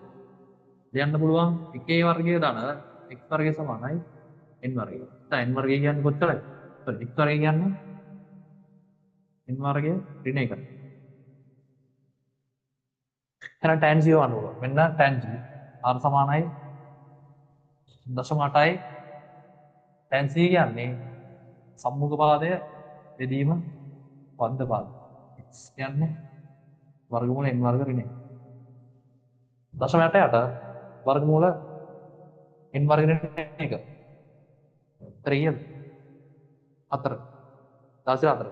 ලියන්න පුළුවන් 1a වර්ගය ධන x වර්ගය සමානයි n වර්ගය. දැන් n වර්ගය කියන්නේ කොච්චරද? x වර්ගය කියන්නේ n වර්ගය ඍණ 1. එහෙනම් tan 0 ගන්න පුළුවන්. මෙන්න tan 0 r සමානයි 0.8යි tan c කියන්නේ සම්මුඛ පාදය බෙදීම වද්ද පාදය. x කියන්නේ වර්ගමූල n වර්ග ඍණ 1. 0.8ට වර්ගමූල n වර්ග ඍණ 1. 3 4 14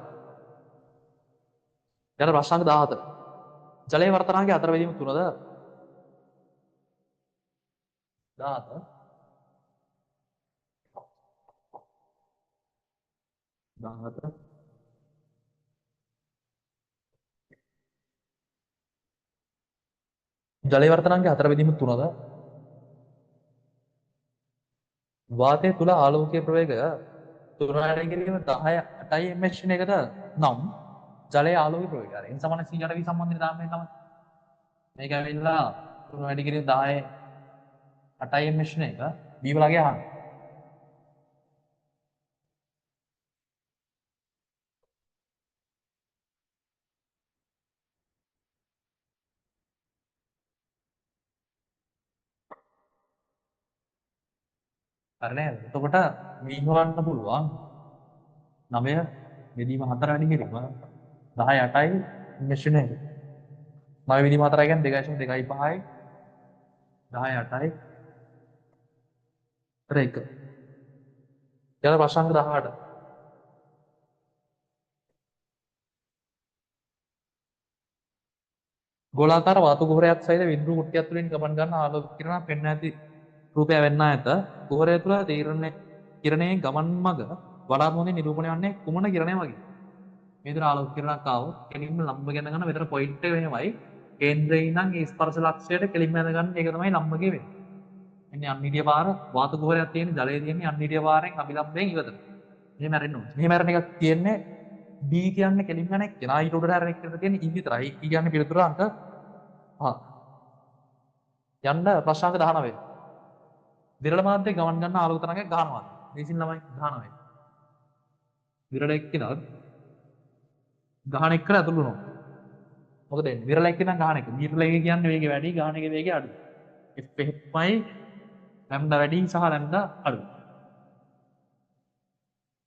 ඊට ප්‍රශ්න අංක 14. ජලයේ වර්තනාංගයේ අතර බෙදීම 3ද 17 17 ජලයේ වර්තනාංගයේ අතර බෙදීම 3ද වාතය තුල ආලෝකීය ප්‍රවේගය තුරණය කිරීම 10 8 mh එකද නම් ජලයේ ආලෝකීය ප්‍රවේගය. n සමාන 100ට v සම්බන්ධයෙන් දාන්නේ තමයි. මේක ඇවිල්ලා තුරණය කිරීම 10 8 mh එක v වලගේ අහන්න. හරි නේද? එතකොට v හොයන්න පුළුවන් 9 බෙදීම 4 වැඩි කිරීම 10 8යි mh එක. 9 බෙදීම 4 කියන්නේ 2.5යි 10 8යි 1. ඊළඟ ප්‍රශ්න අංක 18. ගෝලාකාර වාතු කුහරයක් සහිත විදුරු කුට්ටියක් තුළින් ගමන් ගන්න ආලෝක කිරණ පෙන්වා ඇති රූපය වෙන්න ඇත. කුහරය තුළ කිරණයේ ගමන් මඟ වඩාත් හොඳින් නිරූපණය වන්නේ කුමන කිරණය වගේ? මේ විදිහට ආලෝක කිරණයක් ආවොත් කෙලින්ම ලම්බ ගැන ගන්න මෙතන පොයින්ට් එක මෙහෙමයි. කේන්ද්‍රයේ ඉඳන් ඒ ස්පර්ශ ලක්ෂයට කෙලින්ම යන ගන්න ඒක තමයි ලම්බගේ වෙන්නේ. එන්නේ අන්නිඩිය පාර වාතු කුහරයක් තියෙන ජලයේ තියෙන්නේ අන්නිඩිය පාරෙන් අභිලම්බයෙන් ඉවතට. මෙහෙම මැරෙන්න ඕනේ. මෙහෙම මැරෙන එකක් තියෙන්නේ D කියන්නේ කෙලින්ම යන එක. නා ඊට උඩට හැරෙන එකට තියෙන්නේ E විතරයි. E කියන්නේ පිළිතුර අංක යන්න ප්‍රශ්න අංක 19. විරල මාධ්‍යයේ ගමන් ගන්න ආලෝක තරංගයක් ගහනවා. දේශින් ළමයි 19. විරල එක්කිනත් ගහන එකට ඇතුළු වෙනවා. මොකද වෙන්නේ? විරල එක්කිනම් ගහන එක. විරල එක කියන්නේ වේගය වැඩි, ගහන එකේ වේගය අඩු. F1යි ලැම්ඩා වැඩි සහ ලැම්ඩා අඩු.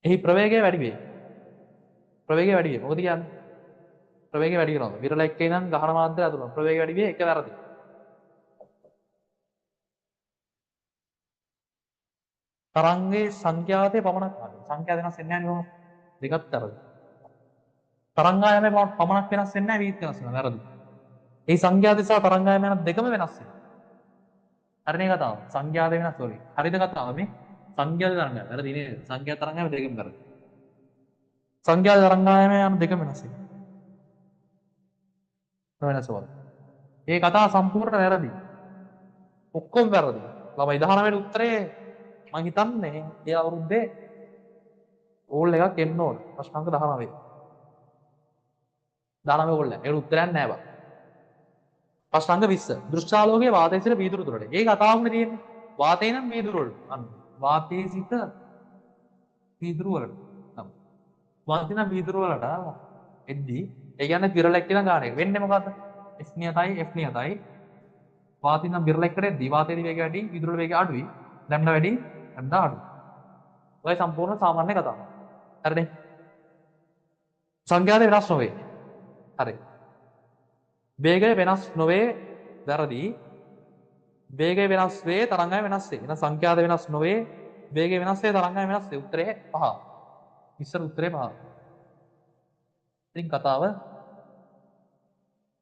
එහි ප්‍රවේගය වැඩි වේ. ප්‍රවේගය වැඩි වේ. මොකද කියන්නේ? ප්‍රවේගය වැඩි වෙනවා. විරල එක්කේ නම් ගහන මාධ්‍යය ඇතුළු වෙනවා. ප්‍රවේගය වැඩි වේ එක වැරදි. තරංගයේ සංඛ්‍යාතය පමණක් සංඛ්‍යා වෙනස් වෙන්නේ නැහැ නේ. දෙකත් වැරදි. තරංගායමේ පමණක් වෙනස් වෙන්නේ නැහැ වීත් වෙනස් වෙනවා. වැරදි. ඒ සංඛ්‍යාතය සහ තරංගායම යන දෙකම වෙනස් වෙනවා. හරිනේ කතාව. සංඛ්‍යාතය වෙනස් sorry. හරිද කතාව මේ? සංඛ්‍යාත තරංගායම. වැරදි නේද? සංඛ්‍යාත තරංගායම දෙකම වැරදි. සංඛ්‍යාත තරංගායම යන දෙකම වෙනස් වෙනවා. වෙනස වල. මේ කතාව සම්පූර්ණ වැරදි. ඔක්කොම වැරදි. ළමයි 19 වෙනි උත්තරේ මම හිතන්නේ ඒ අවුරුද්දේ ඕල් එකක් එන්න ඕන. ප්‍රශ්න අංක 19. 19 ඕල් එක. ඒකට උත්තරයක් නැහැ බං. ප්‍රශ්න අංක 20. දෘෂ්ටාලෝකයේ වාතයේ සිට වීදුරු තුරට. ඒ කතාවනේ තියෙන්නේ. වාතේ නම් වීදුරු වලට. අන්න. වාතයේ සිට වීදුරු වලට. වාතේ නම් වීදුරු වලට එද්දි ඒ කියන්නේ විරල එක්කෙනා ගන්න එක. වෙන්නේ මොකද්ද? F නියතයි F නියතයි වාතය නම් විරල එකට එද්දී වාතයේ වේගය වැඩි, විදුලි වේගය අඩුයි. ලැම්ඩා වැඩි, ලැම්ඩා අඩුයි. ඔය සම්පූර්ණ සාමාන්‍ය කතාව. හරිනේ. සංඛ්‍යාත වෙනස් නොවේ. හරි. වේගය වෙනස් නොවේ වැරදි. වේගය වෙනස් වේ තරංගය වෙනස් වේ. එහෙනම් සංඛ්‍යාත වෙනස් නොවේ වේගය වෙනස් වේ තරංගය වෙනස් වේ. උත්තරේ පහ. ඉස්සර උත්තරේ පහ. ඉතින් කතාව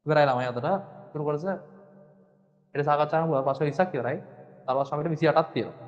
ඉවරයි ළමයි අදට. තුරු කොටස ඊට සාකච්ඡා කරමු. ප්‍රශ්න 20ක් ඉවරයි. තව ප්‍රශ්න අපිට 28ක් තියෙනවා.